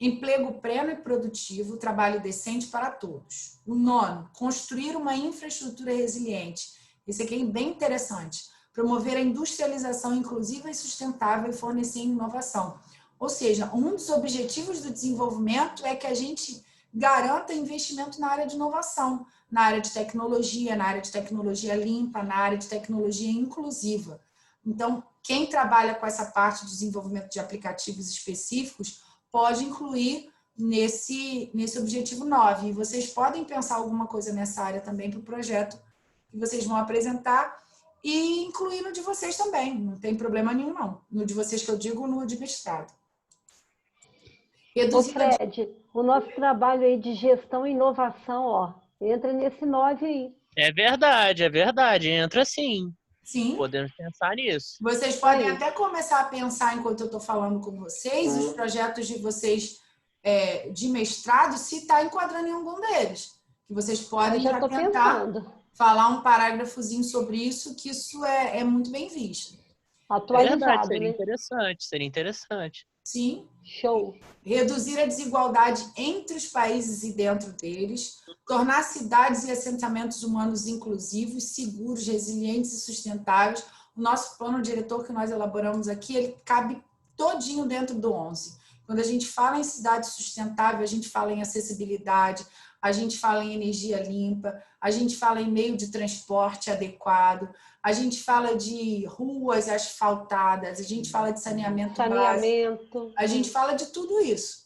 emprego pleno e produtivo, trabalho decente para todos. O 9º, construir uma infraestrutura resiliente. Esse aqui é bem interessante. Promover a industrialização inclusiva e sustentável e fornecer inovação. Ou seja, um dos objetivos do desenvolvimento é que a gente garanta investimento na área de inovação, na área de tecnologia limpa, na área de tecnologia inclusiva. Então, quem trabalha com essa parte de desenvolvimento de aplicativos específicos pode incluir nesse objetivo 9. E vocês podem pensar alguma coisa nessa área também para o projeto que vocês vão apresentar e incluir no de vocês também. Não tem problema nenhum, não. No de vocês que eu digo, no de mestrado. Ô Fred, o nosso trabalho aí de gestão e inovação, ó, entra nesse 9 aí. É verdade. Entra sim. Sim. Podemos pensar nisso. Vocês podem até começar a pensar, enquanto eu estou falando com vocês, os projetos de vocês de mestrado, se está enquadrando em algum deles. Que vocês podem já tentar falar um parágrafozinho sobre isso, que isso é muito bem visto. Atualizado, verdade, seria né? interessante, seria interessante. Sim. Show. Reduzir a desigualdade entre os países e dentro deles, tornar cidades e assentamentos humanos inclusivos, seguros, resilientes e sustentáveis. O nosso plano diretor que nós elaboramos aqui, ele cabe todinho dentro do 11. Quando a gente fala em cidade sustentável, a gente fala em acessibilidade, a gente fala em energia limpa, a gente fala em meio de transporte adequado, a gente fala de ruas asfaltadas, a gente fala de saneamento básico, a gente fala de tudo isso.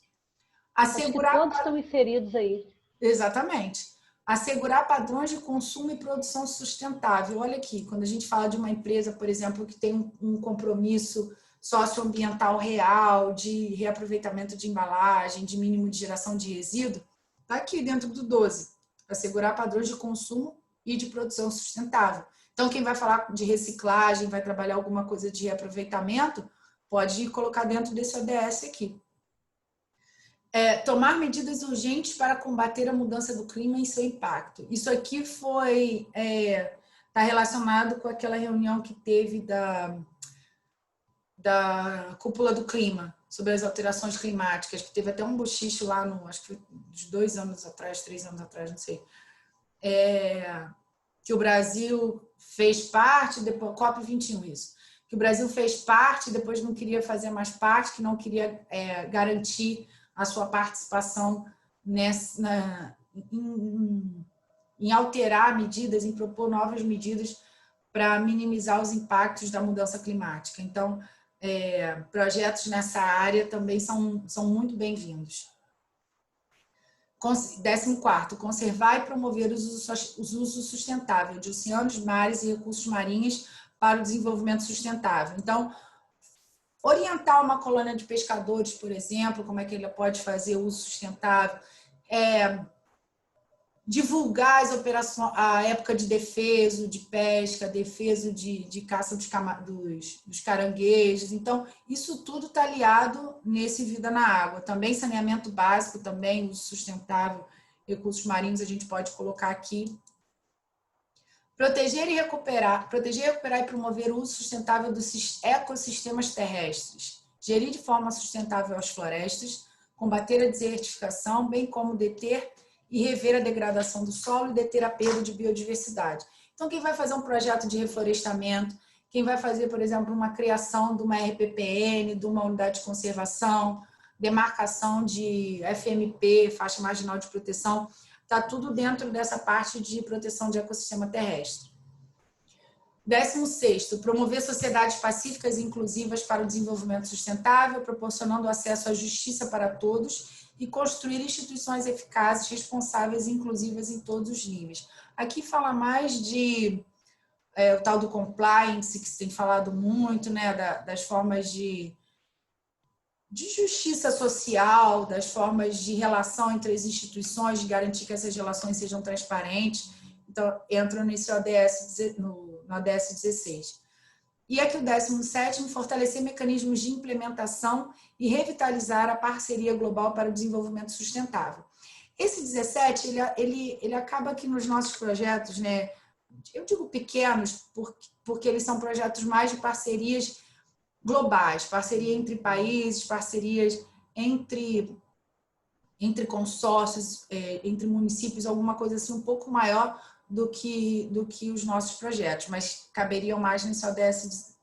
Assegurar... Acho que todos estão inseridos aí. Exatamente. Assegurar padrões de consumo e produção sustentável. Olha aqui, quando a gente fala de uma empresa, por exemplo, que tem um compromisso socioambiental real, de reaproveitamento de embalagem, de mínimo de geração de resíduo, está aqui dentro do 12. Assegurar padrões de consumo e de produção sustentável. Então, quem vai falar de reciclagem, vai trabalhar alguma coisa de reaproveitamento, pode colocar dentro desse ODS aqui. Tomar medidas urgentes para combater a mudança do clima e seu impacto. Isso aqui está relacionado com aquela reunião que teve da cúpula do clima, sobre as alterações climáticas, que teve até um bochicho lá, acho que foi de 2 anos atrás, 3 anos atrás, não sei, que o Brasil fez parte, depois, COP21 isso, que o Brasil fez parte, depois não queria fazer mais parte, que não queria garantir a sua participação em alterar medidas, em propor novas medidas para minimizar os impactos da mudança climática. Então, projetos nessa área também são muito bem-vindos. 14º, conservar e promover o uso sustentável de oceanos, mares e recursos marinhos para o desenvolvimento sustentável. Então, orientar uma colônia de pescadores, por exemplo, como é que ele pode fazer uso sustentável, divulgar as operações, a época de defeso, de pesca, defeso de caça dos caranguejos. Então, isso tudo está aliado nesse Vida na Água. Também saneamento básico, também uso sustentável, recursos marinhos, a gente pode colocar aqui. Proteger e recuperar e promover o uso sustentável dos ecossistemas terrestres. Gerir de forma sustentável as florestas, combater a desertificação, bem como deter e rever a degradação do solo e deter a perda de biodiversidade. Então, quem vai fazer um projeto de reflorestamento, quem vai fazer, por exemplo, uma criação de uma RPPN, de uma unidade de conservação, demarcação de FMP, faixa marginal de proteção, está tudo dentro dessa parte de proteção de ecossistema terrestre. 16º, promover sociedades pacíficas e inclusivas para o desenvolvimento sustentável, proporcionando acesso à justiça para todos e construir instituições eficazes, responsáveis e inclusivas em todos os níveis. Aqui fala mais de o tal do compliance, que se tem falado muito, né, das formas de justiça social, das formas de relação entre as instituições, de garantir que essas relações sejam transparentes. Então, entra nesse ODS, no ODS 16. E aqui o 17º, fortalecer mecanismos de implementação e revitalizar a parceria global para o desenvolvimento sustentável. Esse 17, ele acaba aqui nos nossos projetos, né? Eu digo pequenos, porque eles são projetos mais de parcerias globais, parceria entre países, parcerias entre consórcios, entre municípios, alguma coisa assim um pouco maior do que os nossos projetos, mas caberiam mais nesse ODS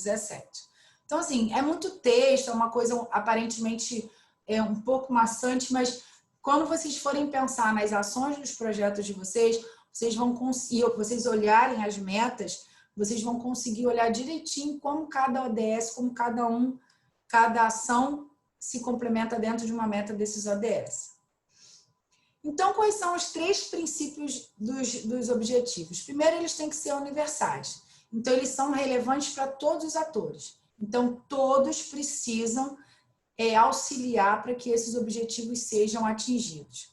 17. Então, assim, é muito texto, é uma coisa aparentemente um pouco maçante, mas quando vocês forem pensar nas ações dos projetos de vocês, vocês vão conseguir, vocês olharem as metas, vocês vão conseguir olhar direitinho como cada ODS, como cada ação se complementa dentro de uma meta desses ODS. Então, quais são os 3 princípios dos objetivos? Primeiro, eles têm que ser universais. Então, eles são relevantes para todos os atores. Então, todos precisam auxiliar para que esses objetivos sejam atingidos.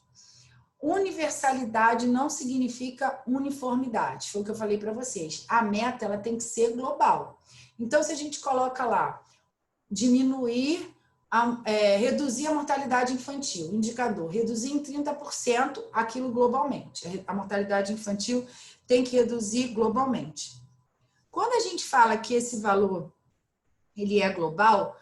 Universalidade não significa uniformidade, foi o que eu falei para vocês. A meta ela tem que ser global. Então, se a gente coloca lá, reduzir a mortalidade infantil, indicador, reduzir em 30% aquilo globalmente. A mortalidade infantil tem que reduzir globalmente. Quando a gente fala que esse valor ele é global,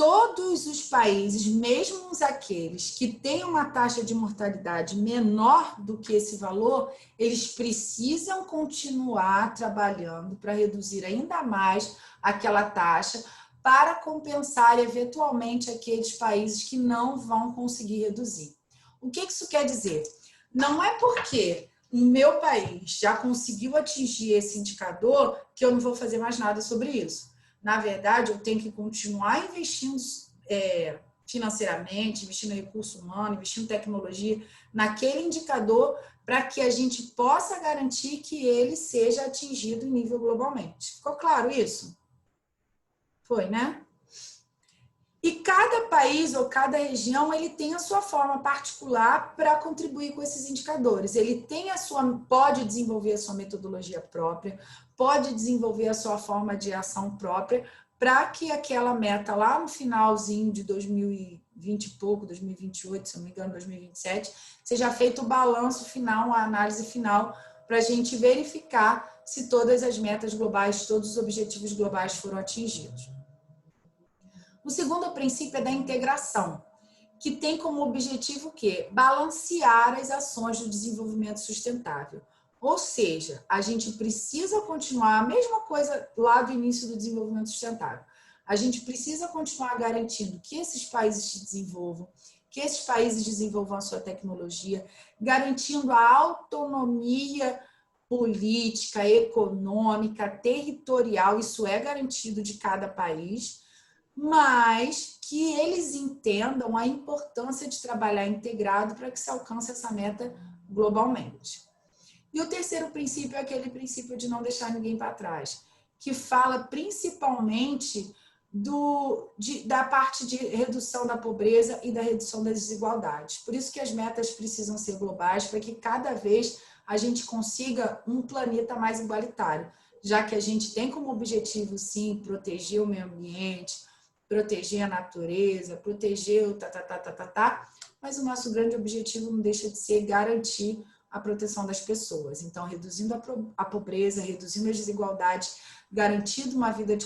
todos os países, mesmo aqueles que têm uma taxa de mortalidade menor do que esse valor, eles precisam continuar trabalhando para reduzir ainda mais aquela taxa, para compensar eventualmente aqueles países que não vão conseguir reduzir. O que isso quer dizer? Não é porque o meu país já conseguiu atingir esse indicador que eu não vou fazer mais nada sobre isso. Na verdade, eu tenho que continuar investindo financeiramente, investindo em recurso humano, investindo em tecnologia, naquele indicador, para que a gente possa garantir que ele seja atingido em nível globalmente. Ficou claro isso? Foi, né? E cada país ou cada região, ele tem a sua forma particular para contribuir com esses indicadores. Ele tem pode desenvolver a sua metodologia própria, pode desenvolver a sua forma de ação própria, para que aquela meta lá no finalzinho de 2020 e pouco, 2028, se não me engano, 2027, seja feito o balanço final, a análise final, para a gente verificar se todas as metas globais, todos os objetivos globais foram atingidos. O segundo princípio é da integração, que tem como objetivo o quê? Balancear as ações do desenvolvimento sustentável. Ou seja, a gente precisa continuar a mesma coisa lá do início do desenvolvimento sustentável. A gente precisa continuar garantindo que esses países se desenvolvam, que esses países desenvolvam a sua tecnologia, garantindo a autonomia política, econômica, territorial, isso é garantido de cada país, mas que eles entendam a importância de trabalhar integrado para que se alcance essa meta globalmente. E o terceiro princípio é aquele princípio de não deixar ninguém para trás, que fala principalmente da parte de redução da pobreza e da redução das desigualdades. Por isso que as metas precisam ser globais, para que cada vez a gente consiga um planeta mais igualitário, já que a gente tem como objetivo, sim, proteger o meio ambiente, proteger a natureza, proteger o mas o nosso grande objetivo não deixa de ser garantir a proteção das pessoas. Então, reduzindo a pobreza, reduzindo as desigualdades, garantindo uma vida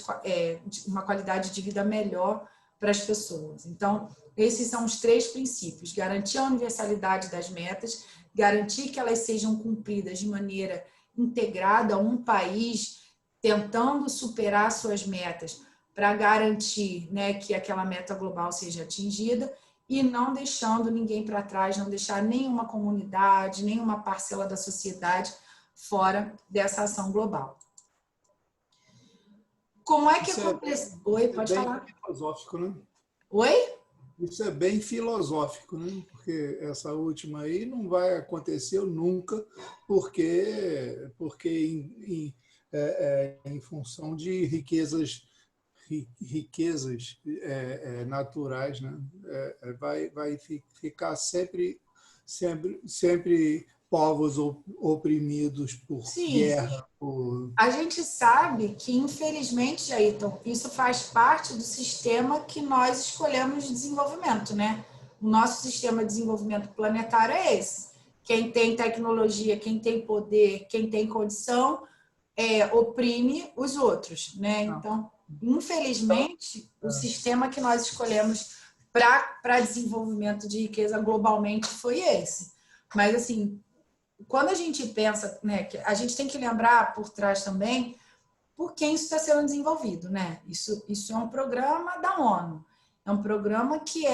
uma qualidade de vida melhor para as pessoas. Então, esses são os três princípios: garantir a universalidade das metas, garantir que elas sejam cumpridas de maneira integrada, um país tentando superar suas metas para garantir, né, que aquela meta global seja atingida, e não deixando ninguém para trás, não deixar nenhuma comunidade, nenhuma parcela da sociedade fora dessa ação global. Como é que acontece? Oi, pode falar. Bem filosófico, né? Oi? Isso é bem filosófico, né? Porque essa última aí não vai acontecer nunca, porque em função de riquezas naturais, né? Vai ficar sempre povos oprimidos por guerra. A gente sabe que, infelizmente, Ayrton, isso faz parte do sistema que nós escolhemos de desenvolvimento, né? O nosso sistema de desenvolvimento planetário é esse. Quem tem tecnologia, quem tem poder, quem tem condição, oprime os outros, né? Então, infelizmente, o sistema que nós escolhemos para desenvolvimento de riqueza globalmente foi esse. Mas, assim, quando a gente pensa, né, que a gente tem que lembrar por trás também por quem isso está sendo desenvolvido, né? Isso é um programa da ONU. É um programa que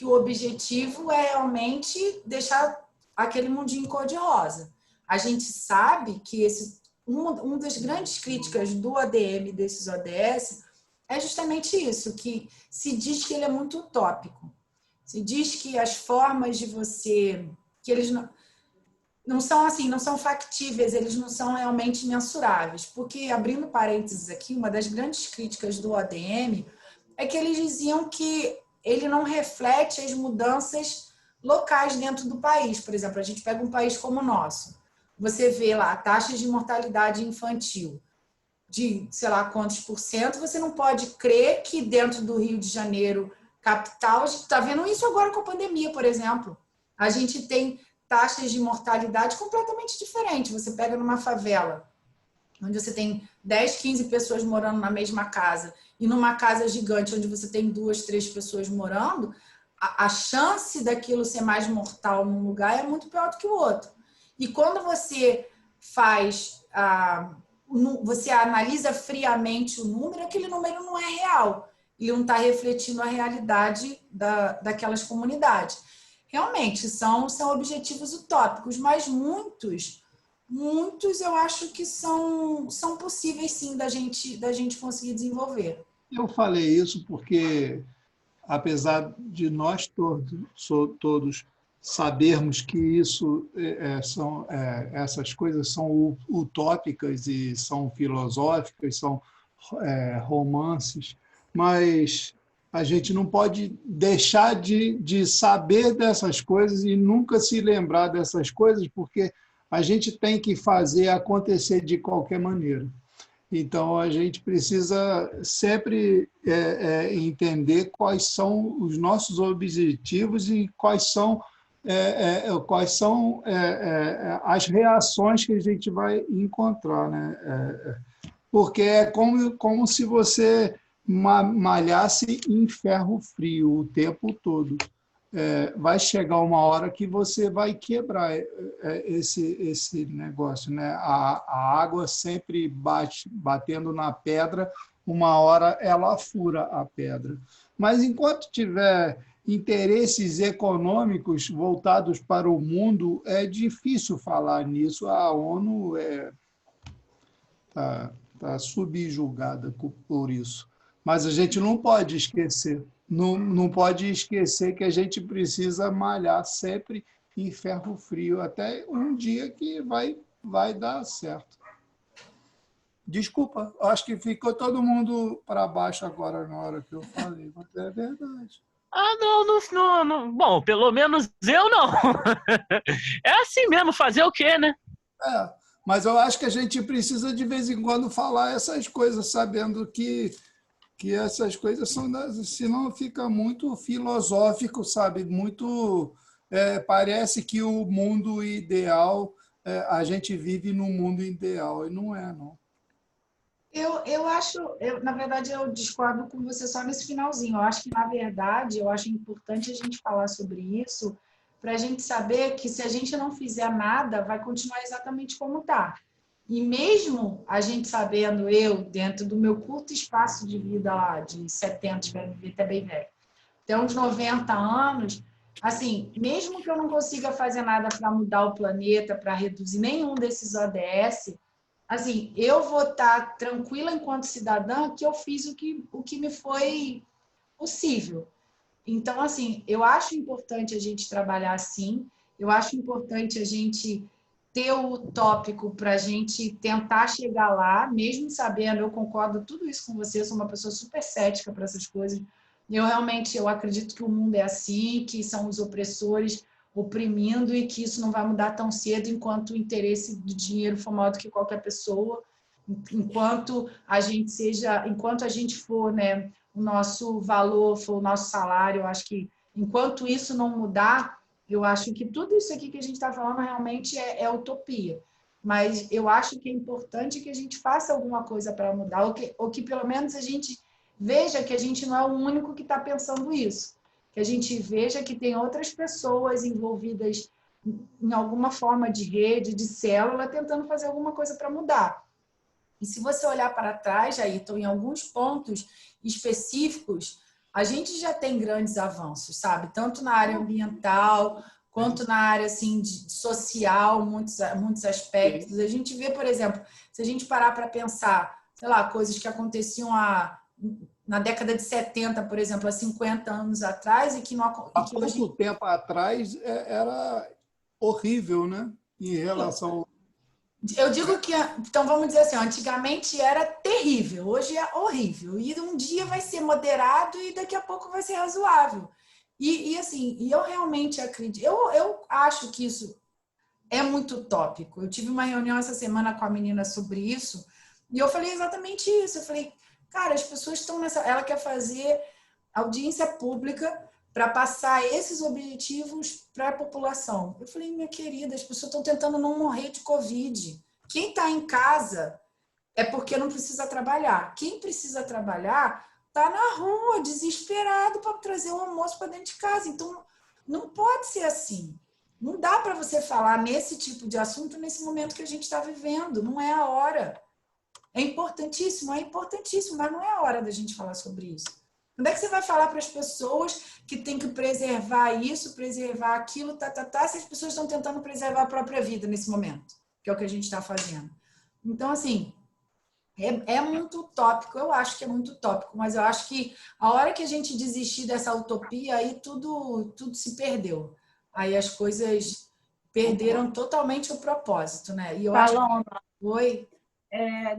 o objetivo é realmente deixar aquele mundinho cor-de-rosa. A gente sabe que uma das grandes críticas do ADM, desses ODS, é justamente isso, que se diz que ele é muito utópico. Se diz que as formas de você... que eles não são assim, não são factíveis, eles não são realmente mensuráveis. Porque, abrindo parênteses aqui, uma das grandes críticas do ADM é que eles diziam que ele não reflete as mudanças locais dentro do país. Por exemplo, a gente pega um país como o nosso. Você vê lá taxas de mortalidade infantil de, sei lá, quantos %, você não pode crer que dentro do Rio de Janeiro, capital, a gente está vendo isso agora com a pandemia, por exemplo. A gente tem taxas de mortalidade completamente diferentes. Você pega numa favela onde você tem 10, 15 pessoas morando na mesma casa, e numa casa gigante, onde você tem 2, 3 pessoas morando, a chance daquilo ser mais mortal num lugar é muito pior do que o outro. E quando você você analisa friamente o número, aquele número não é real. Ele não está refletindo a realidade daquelas comunidades. Realmente, são objetivos utópicos, mas muitos eu acho que são possíveis, sim, da gente conseguir desenvolver. Eu falei isso porque, apesar de nós todos sabermos que essas coisas são utópicas e são filosóficas, são romances, mas a gente não pode deixar de saber dessas coisas e nunca se lembrar dessas coisas, porque a gente tem que fazer acontecer de qualquer maneira. Então, a gente precisa sempre entender quais são os nossos objetivos e quais são as reações que a gente vai encontrar, né? Porque é como se você malhasse em ferro frio o tempo todo. Vai chegar uma hora que você vai quebrar esse negócio, né? A água sempre batendo na pedra, uma hora ela fura a pedra. Mas enquanto tiver interesses econômicos voltados para o mundo, é difícil falar nisso. A ONU está subjugada por isso. Mas a gente não pode esquecer. Não pode esquecer que a gente precisa malhar sempre em ferro frio, até um dia que vai dar certo. Desculpa, acho que ficou todo mundo para baixo agora na hora que eu falei, mas é verdade. Não. Bom, pelo menos eu não. É assim mesmo, fazer o quê, né? Mas eu acho que a gente precisa de vez em quando falar essas coisas, sabendo que essas coisas são, senão fica muito filosófico, sabe? Muito parece que o mundo ideal, a gente vive num mundo ideal, e não é, não. Na verdade, eu discordo com você só nesse finalzinho. Eu acho que, na verdade, eu acho importante a gente falar sobre isso para a gente saber que, se a gente não fizer nada, vai continuar exatamente como está. E mesmo a gente sabendo, dentro do meu curto espaço de vida lá, de 70, espero viver até bem velho, até uns 90 anos, assim, mesmo que eu não consiga fazer nada para mudar o planeta, para reduzir nenhum desses ODS, assim, eu vou estar tranquila enquanto cidadã que eu fiz o que me foi possível. Então, assim, eu acho importante a gente trabalhar assim, eu acho importante a gente ter o tópico para a gente tentar chegar lá, mesmo sabendo, eu concordo tudo isso com você, eu sou uma pessoa super cética para essas coisas. Eu acredito que o mundo é assim, que são os opressores oprimindo e que isso não vai mudar tão cedo enquanto o interesse do dinheiro for maior do que qualquer pessoa, enquanto a gente for, né, o nosso valor, for o nosso salário. Eu acho que enquanto isso não mudar, eu acho que tudo isso aqui que a gente está falando realmente é utopia. Mas eu acho que é importante que a gente faça alguma coisa para mudar, ou que pelo menos a gente veja que a gente não é o único que está pensando isso. Que a gente veja que tem outras pessoas envolvidas em alguma forma de rede, de célula, tentando fazer alguma coisa para mudar. E se você olhar para trás, Ayrton, em alguns pontos específicos, a gente já tem grandes avanços, sabe? Tanto na área ambiental, quanto na área assim, social, muitos aspectos. A gente vê, por exemplo, se a gente parar para pensar, sei lá, coisas que aconteciam na década de 70, por exemplo, há 50 anos atrás, e que não há pouco tempo atrás era horrível, né? Em relação. Eu digo que, então vamos dizer assim, antigamente era terrível, hoje é horrível. E um dia vai ser moderado e daqui a pouco vai ser razoável. E eu realmente acredito, eu acho que isso é muito utópico. Eu tive uma reunião essa semana com a menina sobre isso e eu falei exatamente isso. Eu falei, cara, as pessoas estão ela quer fazer audiência pública para passar esses objetivos para a população. Eu falei, minha querida, as pessoas estão tentando não morrer de Covid. Quem está em casa é porque não precisa trabalhar. Quem precisa trabalhar está na rua, desesperado para trazer o almoço para dentro de casa. Então, não pode ser assim. Não dá para você falar nesse tipo de assunto nesse momento que a gente está vivendo. Não é a hora. É importantíssimo, mas não é a hora da gente falar sobre isso. Quando é que você vai falar para as pessoas que tem que preservar isso, preservar aquilo, se as pessoas estão tentando preservar a própria vida nesse momento, que é o que a gente está fazendo. Então, assim, é muito utópico, eu acho que é muito utópico, mas eu acho que a hora que a gente desistir dessa utopia, aí tudo se perdeu. Aí as coisas perderam totalmente o propósito, né? E eu acho que... Oi?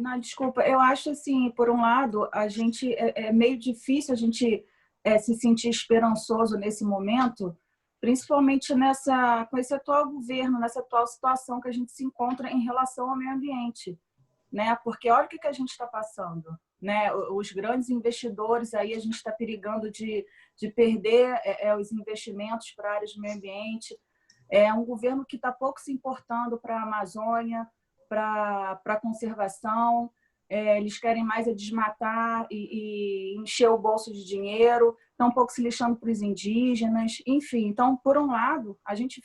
Não, desculpa, eu acho assim, por um lado, a gente é meio difícil a gente se sentir esperançoso nesse momento, principalmente com esse atual governo, nessa atual situação que a gente se encontra em relação ao meio ambiente, né? Porque olha o que a gente está passando, né? Os grandes investidores aí, a gente está perigando de perder os investimentos para áreas do meio ambiente. É um governo que está pouco se importando para a Amazônia, para a conservação, eles querem mais desmatar e encher o bolso de dinheiro, estão um pouco se lixando para os indígenas, enfim. Então, por um lado, a gente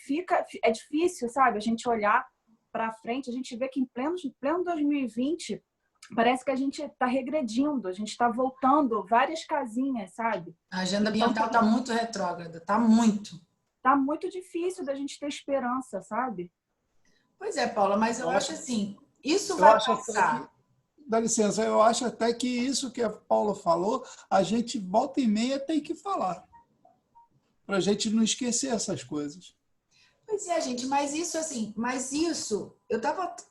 é difícil, sabe, a gente olhar para frente, a gente vê que em pleno 2020, parece que a gente está regredindo, a gente está voltando várias casinhas, sabe? A agenda ambiental está muito retrógrada, está muito. Está muito difícil da gente ter esperança, sabe? Pois é, Paula, mas eu acho assim, isso vai passar. Dá licença, eu acho até que isso que a Paula falou, a gente volta e meia tem que falar, para a gente não esquecer essas coisas. Pois é, gente, mas isso,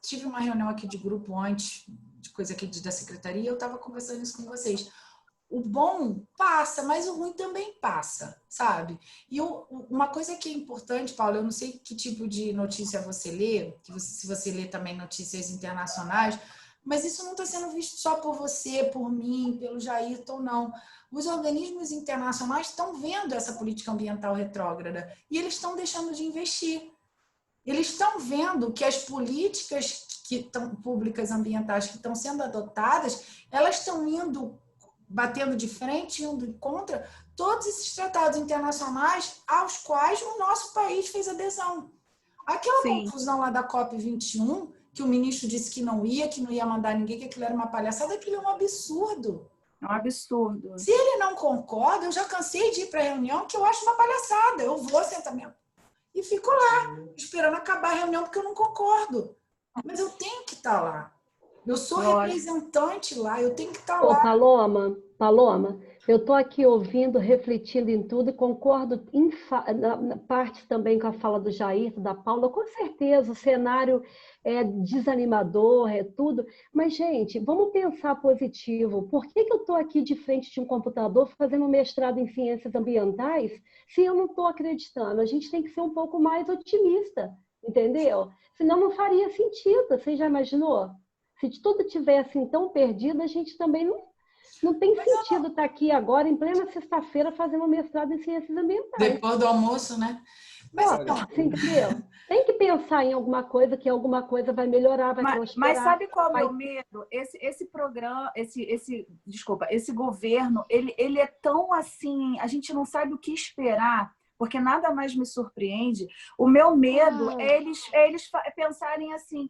tive uma reunião aqui de grupo antes, de coisa aqui da secretaria, eu estava conversando isso com vocês. O bom passa, mas o ruim também passa, sabe? E uma coisa que é importante, Paulo, eu não sei que tipo de notícia você lê, se você lê também notícias internacionais, mas isso não está sendo visto só por você, por mim, pelo Jairton, não. Os organismos internacionais estão vendo essa política ambiental retrógrada e eles estão deixando de investir. Eles estão vendo que as políticas públicas ambientais que estão sendo adotadas, elas estão batendo de frente, indo contra todos esses tratados internacionais aos quais o nosso país fez adesão. Aquela confusão lá da COP21, que o ministro disse que não ia mandar ninguém, que aquilo era uma palhaçada, aquilo é um absurdo. É um absurdo. Se ele não concorda, eu já cansei de ir para a reunião, que eu acho uma palhaçada. Eu vou sentar mesmo. E fico lá, esperando acabar a reunião, porque eu não concordo. Mas eu tenho que estar lá. Eu sou representante lá, eu tenho que estar lá. Paloma, eu estou aqui ouvindo, refletindo em tudo e concordo na parte também com a fala do Jair, da Paula. Com certeza, o cenário é desanimador, é tudo. Mas, gente, vamos pensar positivo. Por que eu estou aqui de frente de um computador fazendo mestrado em ciências ambientais se eu não estou acreditando? A gente tem que ser um pouco mais otimista, entendeu? Senão não faria sentido. Você já imaginou? Se tudo tivesse assim tão perdido, a gente também não tem sentido estar aqui agora, em plena sexta-feira, fazendo mestrado em ciências ambientais. Depois do almoço, né? Mas você entendeu? Tem que pensar em alguma coisa, que alguma coisa vai melhorar, vai prosperar. Mas sabe qual é o meu medo? Esse programa, esse governo, ele é tão assim, a gente não sabe o que esperar, porque nada mais me surpreende. O meu medo é eles pensarem assim,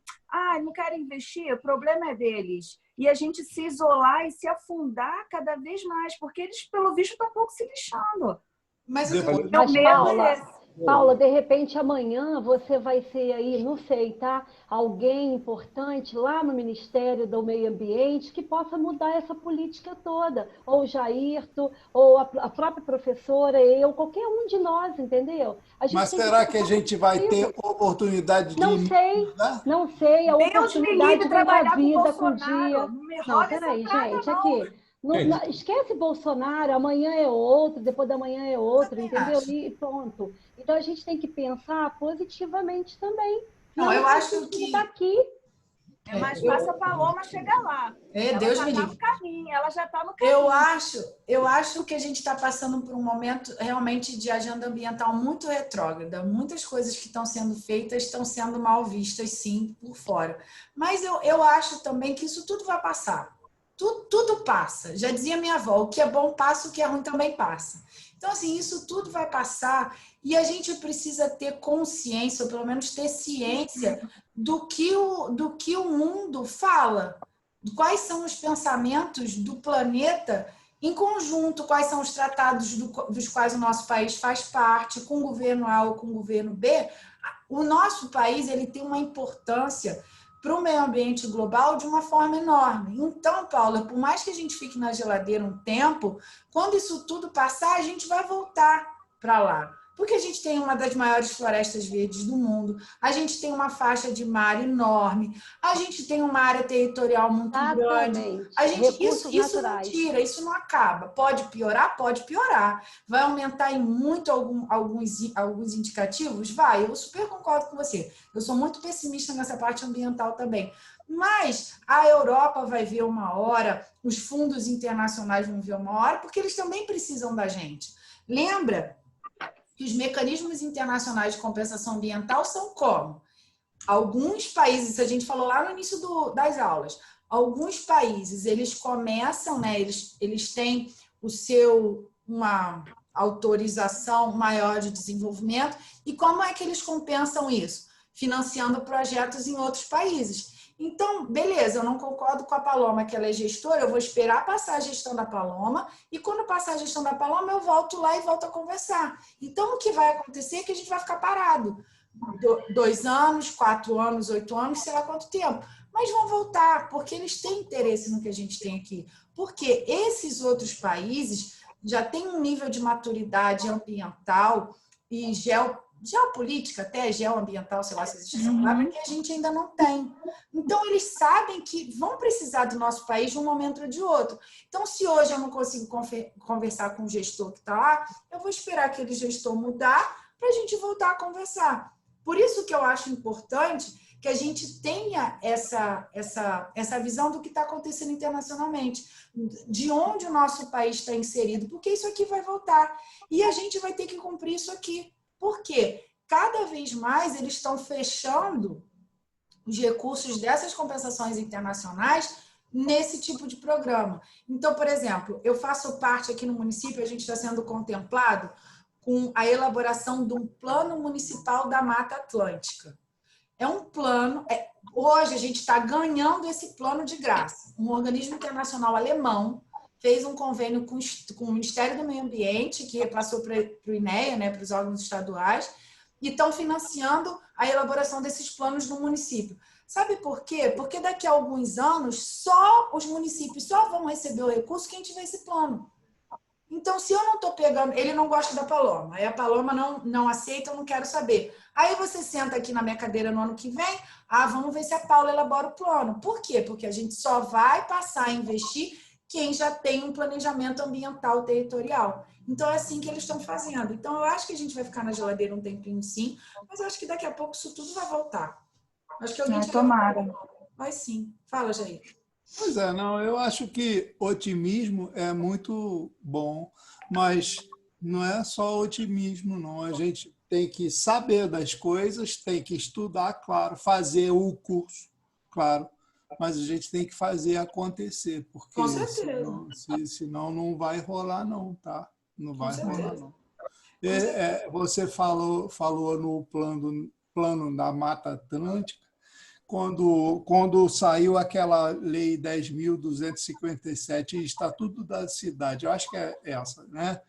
não querem investir, o problema é deles. E a gente se isolar e se afundar cada vez mais, porque eles, pelo visto, estão um pouco se lixando. Mas o meu medo é esse. Paula, de repente amanhã você vai ser aí, não sei, tá? Alguém importante lá no Ministério do Meio Ambiente que possa mudar essa política toda. Ou o Jairto, ou a própria professora, eu, qualquer um de nós, entendeu? Mas será que a gente vai ter oportunidade de... Não sei, a oportunidade de trabalhar a vida com o dia. Não, peraí, gente, aqui. Esquece Bolsonaro, amanhã é outro, depois da manhã é outro, entendeu? E pronto. Então a gente tem que pensar positivamente também. Não, eu acho que... Daqui. É mais fácil a Paloma chegar lá. Deus me livre. Ela já está no caminho, ela já está no caminho. Eu acho que a gente está passando por um momento realmente de agenda ambiental muito retrógrada. Muitas coisas que estão sendo feitas estão sendo mal vistas, sim, por fora. Mas eu acho também que isso tudo vai passar. Tudo passa. Já dizia minha avó, o que é bom passa, o que é ruim também passa. Então, assim, isso tudo vai passar e a gente precisa ter consciência, ou pelo menos ter ciência do que o mundo fala. Quais são os pensamentos do planeta em conjunto, quais são os tratados dos quais o nosso país faz parte, com o governo A ou com o governo B. O nosso país ele tem uma importância para o meio ambiente global de uma forma enorme. Então, Paula, por mais que a gente fique na geladeira um tempo, quando isso tudo passar, a gente vai voltar para lá. Porque a gente tem uma das maiores florestas verdes do mundo, a gente tem uma faixa de mar enorme, a gente tem uma área territorial muito grande. Isso não tira, isso não acaba. Pode piorar? Pode piorar. Vai aumentar em muito alguns indicativos? Vai, eu super concordo com você. Eu sou muito pessimista nessa parte ambiental também. Mas a Europa vai ver uma hora, os fundos internacionais vão ver uma hora, porque eles também precisam da gente. Lembra que os mecanismos internacionais de compensação ambiental são como? Alguns países, a gente falou lá no início das aulas, alguns países, eles começam, né, eles têm uma autorização maior de desenvolvimento, e como é que eles compensam isso? Financiando projetos em outros países. Então, beleza, eu não concordo com a Paloma, que ela é gestora, eu vou esperar passar a gestão da Paloma, e quando passar a gestão da Paloma, eu volto lá e volto a conversar. Então, o que vai acontecer é que a gente vai ficar parado. 2 anos, 4 anos, 8 anos, sei lá quanto tempo. Mas vão voltar, porque eles têm interesse no que a gente tem aqui. Porque esses outros países já têm um nível de maturidade ambiental e geopolítica, até geoambiental, sei lá se existe essa palavra, que a gente ainda não tem. Então, eles sabem que vão precisar do nosso país de um momento ou de outro. Então, se hoje eu não consigo conversar com o gestor que está lá, eu vou esperar aquele gestor mudar para a gente voltar a conversar. Por isso que eu acho importante que a gente tenha essa visão do que está acontecendo internacionalmente, de onde o nosso país está inserido, porque isso aqui vai voltar. E a gente vai ter que cumprir isso aqui. Por quê? Cada vez mais eles estão fechando os recursos dessas compensações internacionais nesse tipo de programa. Então, por exemplo, eu faço parte aqui no município, a gente está sendo contemplado com a elaboração de um plano municipal da Mata Atlântica. É um plano... hoje a gente está ganhando esse plano de graça. Um organismo internacional alemão fez um convênio com o Ministério do Meio Ambiente, que repassou para o INEA, né, para os órgãos estaduais, e estão financiando a elaboração desses planos no município. Sabe por quê? Porque daqui a alguns anos, só os municípios só vão receber o recurso quem tiver esse plano. Então, se eu não estou pegando... Ele não gosta da Paloma, aí a Paloma não aceita, eu não quero saber. Aí você senta aqui na minha cadeira no ano que vem, vamos ver se a Paula elabora o plano. Por quê? Porque a gente só vai passar a investir quem já tem um planejamento ambiental territorial. Então, é assim que eles estão fazendo. Então, eu acho que a gente vai ficar na geladeira um tempinho, sim, mas eu acho que daqui a pouco isso tudo vai voltar. Acho que alguém... Tomara. Vai sim. Fala, Jair. Pois é, não, eu acho que otimismo é muito bom, mas não é só otimismo, não. A gente tem que saber das coisas, tem que estudar, claro, fazer o curso, claro, mas a gente tem que fazer acontecer, porque senão não vai rolar não, tá? Não vai rolar não. Você falou no plano da Mata Atlântica, quando saiu aquela lei 10.257, Estatuto da Cidade, eu acho que é essa, né?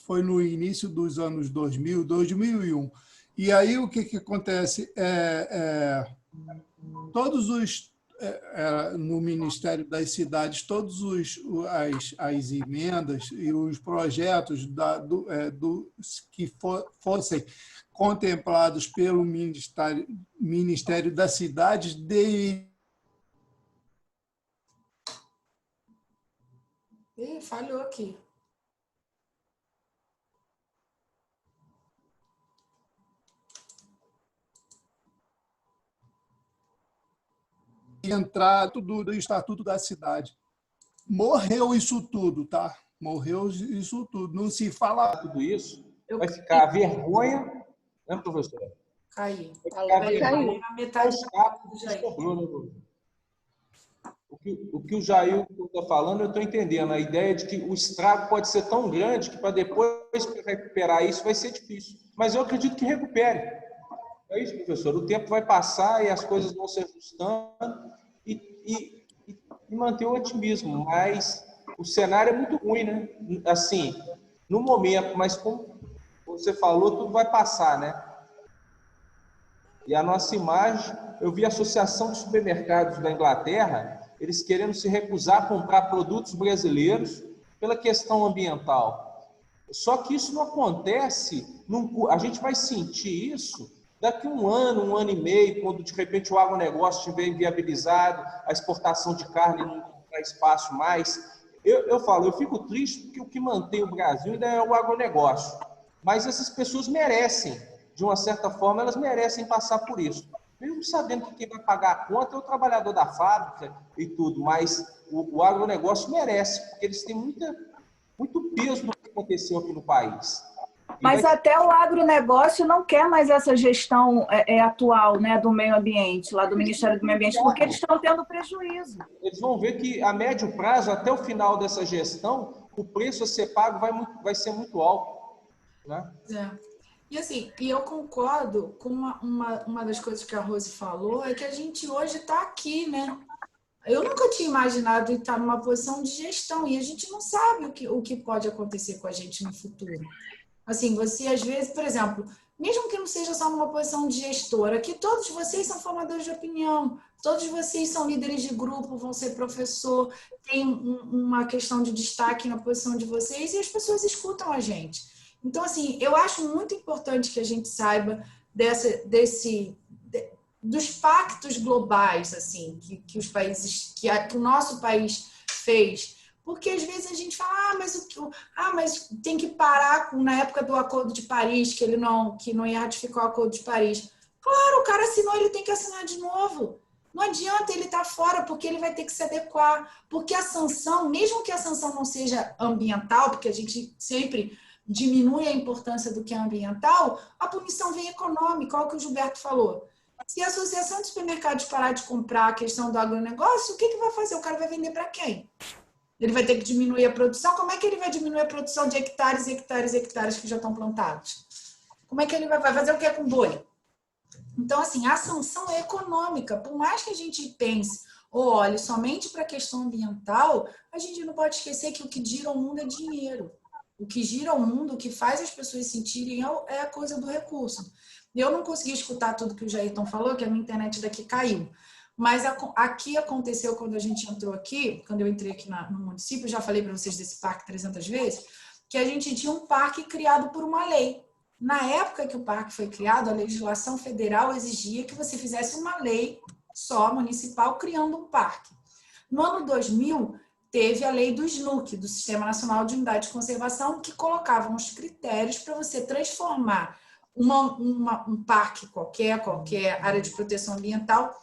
Foi no início dos anos 2000, 2001. E aí o que acontece? Todos os no Ministério das Cidades, todas as emendas e os projetos que fossem contemplados pelo Ministério das Cidades falhou aqui. entrado do Estatuto da Cidade. Morreu isso tudo, tá? Morreu isso tudo. Não se fala tudo isso. Vai ficar a vergonha, né, professora? Caiu. Vai ficar a vergonha. Na metade do Jair. O que o Jair está falando, eu estou entendendo. A ideia de que o estrago pode ser tão grande que para depois recuperar isso vai ser difícil. Mas eu acredito que recupere. É isso, professor. O tempo vai passar e as coisas vão se ajustando e manter o otimismo. Mas o cenário é muito ruim, né? Assim, no momento, mas como você falou, tudo vai passar, né? E a nossa imagem, eu vi a Associação de Supermercados da Inglaterra, eles querendo se recusar a comprar produtos brasileiros pela questão ambiental. Só que isso não acontece, a gente vai sentir isso daqui um ano e meio, quando de repente o agronegócio estiver inviabilizado, a exportação de carne não tem espaço mais. Eu falo, eu fico triste porque o que mantém o Brasil ainda é o agronegócio. Mas essas pessoas merecem, de uma certa forma, elas merecem passar por isso. Mesmo sabendo que quem vai pagar a conta é o trabalhador da fábrica e tudo, mas o agronegócio merece, porque eles têm muito peso no que aconteceu aqui no país. Mas até o agronegócio não quer mais essa gestão atual, né, do meio ambiente, lá do Ministério do Meio Ambiente, porque eles estão tendo prejuízo. Eles vão ver que, a médio prazo, até o final dessa gestão, o preço a ser pago vai ser muito alto. Né? E assim, eu concordo com uma das coisas que a Rose falou, é que a gente hoje está aqui, né? Eu nunca tinha imaginado estar numa posição de gestão, e a gente não sabe o que pode acontecer com a gente no futuro. Assim, você às vezes, por exemplo, mesmo que não seja só numa posição de gestora, que todos vocês são formadores de opinião, todos vocês são líderes de grupo, vão ser professor, tem uma questão de destaque na posição de vocês, e as pessoas escutam a gente. Então, assim, eu acho muito importante que a gente saiba dos pactos globais, assim, que os países, que o nosso país fez, porque às vezes a gente fala, mas tem que parar na época do Acordo de Paris, que não ia ratificar o Acordo de Paris. Claro, o cara assinou, ele tem que assinar de novo. Não adianta ele estar fora, porque ele vai ter que se adequar, porque a sanção, mesmo que a sanção não seja ambiental, porque a gente sempre diminui a importância do que é ambiental, a punição vem econômica, olha o que o Gilberto falou. Se a Associação de Supermercados parar de comprar a questão do agronegócio, o que vai fazer? O cara vai vender para quem? Ele vai ter que diminuir a produção? Como é que ele vai diminuir a produção de hectares e hectares e hectares que já estão plantados? Como é que ele vai fazer o que com boi? Então, assim, a sanção é econômica. Por mais que a gente pense ou olhe somente para a questão ambiental, a gente não pode esquecer que o que gira o mundo é dinheiro. O que gira o mundo, o que faz as pessoas sentirem é a coisa do recurso. Eu não consegui escutar tudo que o Jairton falou, que a minha internet daqui caiu. Mas aqui aconteceu quando a gente entrou aqui, quando eu entrei aqui no município, já falei para vocês desse parque 300 vezes, que a gente tinha um parque criado por uma lei. Na época que o parque foi criado, a legislação federal exigia que você fizesse uma lei só municipal criando um parque. No ano 2000, teve a lei do SNUC, do Sistema Nacional de Unidade de Conservação, que colocava uns critérios para você transformar um parque qualquer área de proteção ambiental,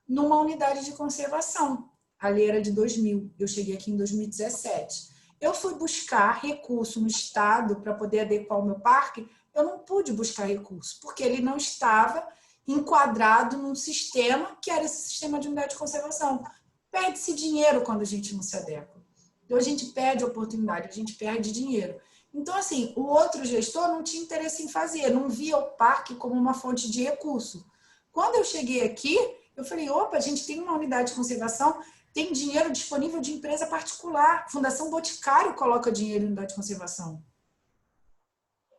numa unidade de conservação. A lei era de 2000, eu cheguei aqui em 2017. Eu fui buscar recurso no Estado para poder adequar o meu parque, eu não pude buscar recurso, porque ele não estava enquadrado num sistema que era esse sistema de unidade de conservação. Perde-se dinheiro quando a gente não se adequa. Então, a gente perde oportunidade, a gente perde dinheiro. Então, assim, o outro gestor não tinha interesse em fazer, não via o parque como uma fonte de recurso. Quando eu cheguei aqui, eu falei, opa, a gente tem uma unidade de conservação, tem dinheiro disponível de empresa particular. A Fundação Boticário coloca dinheiro em unidade de conservação.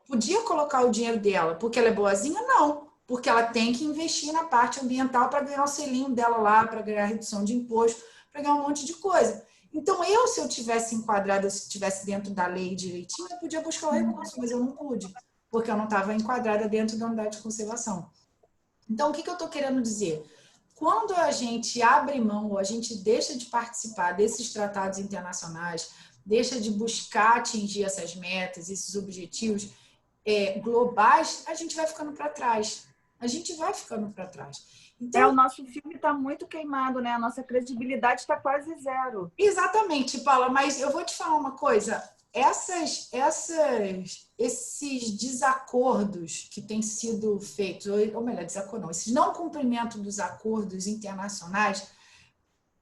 Podia colocar o dinheiro dela porque ela é boazinha? Não. Porque ela tem que investir na parte ambiental para ganhar o selinho dela lá, para ganhar redução de imposto, para ganhar um monte de coisa. Então, se eu tivesse enquadrada, se estivesse dentro da lei direitinho, eu podia buscar o recurso, mas eu não pude, porque eu não estava enquadrada dentro da unidade de conservação. Então, o que eu estou querendo dizer? Quando a gente abre mão, ou a gente deixa de participar desses tratados internacionais, deixa de buscar atingir essas metas, esses objetivos globais, a gente vai ficando para trás. a gente vai ficando para trás. Então, o nosso filme está muito queimado, né? A nossa credibilidade está quase zero. Exatamente, Paula, mas eu vou te falar uma coisa. Esses desacordos que têm sido feitos, ou melhor, desacordo não, esse não cumprimento dos acordos internacionais,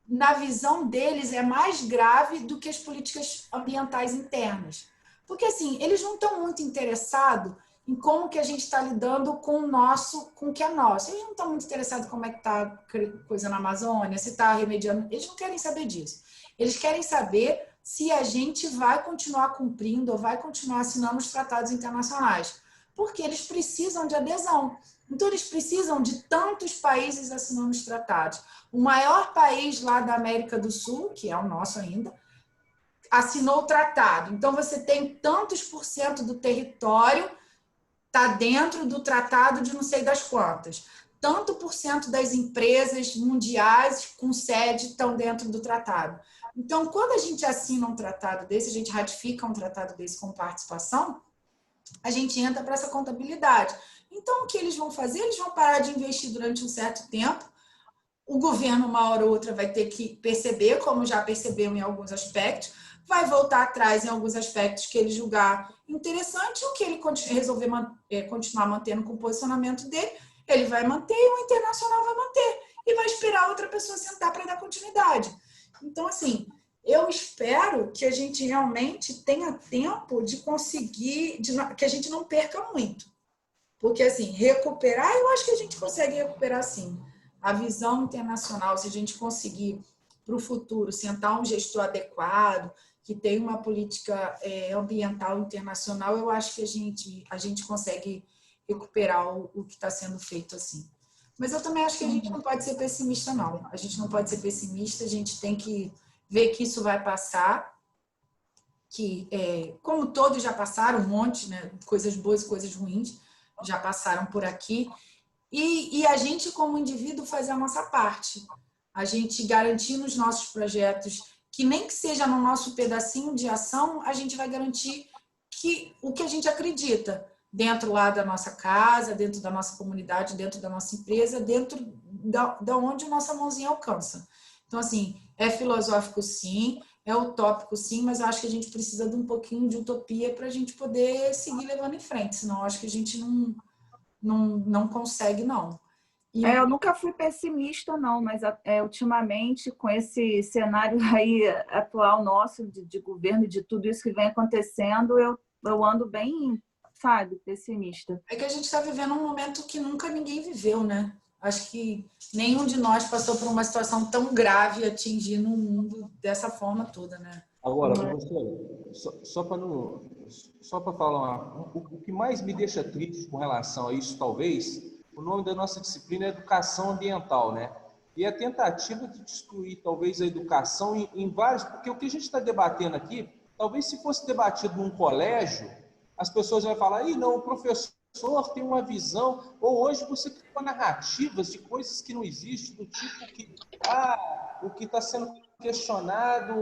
na visão deles, é mais grave do que as políticas ambientais internas. Porque, assim, eles não estão muito interessados em como que a gente está lidando com o que é nosso. Eles não estão muito interessados em como é que está a coisa na Amazônia, se está remediando. Eles não querem saber disso. Eles querem saber se a gente vai continuar cumprindo ou vai continuar assinando os tratados internacionais. Porque eles precisam de adesão. Então, eles precisam de tantos países assinando os tratados. O maior país lá da América do Sul, que é o nosso ainda, assinou o tratado. Então, você tem tantos por cento do território está dentro do tratado de não sei das quantas. Tanto por cento das empresas mundiais com sede estão dentro do tratado. Então, quando a gente assina um tratado desse, a gente ratifica um tratado desse com participação, a gente entra para essa contabilidade. Então, o que eles vão fazer? Eles vão parar de investir durante um certo tempo. O governo, uma hora ou outra, vai ter que perceber, como já percebeu em alguns aspectos, vai voltar atrás em alguns aspectos que ele julgar interessante, o que ele resolver continuar mantendo com o posicionamento dele, ele vai manter e o internacional vai manter. E vai esperar outra pessoa sentar para dar continuidade. Então, assim, eu espero que a gente realmente tenha tempo de conseguir, que a gente não perca muito. Porque, assim, recuperar, eu acho que a gente consegue recuperar, sim. A visão internacional, se a gente conseguir, para o futuro, sentar um gestor adequado, que tem uma política ambiental internacional, eu acho que a gente consegue recuperar o que está sendo feito assim. Mas eu também acho que a gente não pode ser pessimista, não. A gente não pode ser pessimista, a gente tem que ver que isso vai passar, que, como todos já passaram, um monte, né, coisas boas e coisas ruins, já passaram por aqui, e a gente, como indivíduo, fazer a nossa parte. A gente garantir nos nossos projetos, que nem que seja no nosso pedacinho de ação, a gente vai garantir que o que a gente acredita, dentro lá da nossa casa, dentro da nossa comunidade, dentro da nossa empresa, dentro da onde a nossa mãozinha alcança. Então, assim, é filosófico sim, é utópico sim, mas eu acho que a gente precisa de um pouquinho de utopia para a gente poder seguir levando em frente, senão eu acho que a gente não consegue, não. Eu nunca fui pessimista, não, mas ultimamente, com esse cenário aí atual nosso de governo e de tudo isso que vem acontecendo, eu ando bem, sabe, pessimista. É que a gente está vivendo um momento que nunca ninguém viveu, né? Acho que nenhum de nós passou por uma situação tão grave atingindo o mundo dessa forma toda, né? Agora, professor, só para falar, o que mais me deixa triste com relação a isso, talvez, o nome da nossa disciplina é Educação Ambiental, né? E a tentativa de destruir, talvez, a educação em vários... Porque o que a gente está debatendo aqui, talvez se fosse debatido num colégio, as pessoas vão falar, não, o professor tem uma visão... Ou hoje você cria narrativas de coisas que não existem, do tipo que, o que está sendo questionado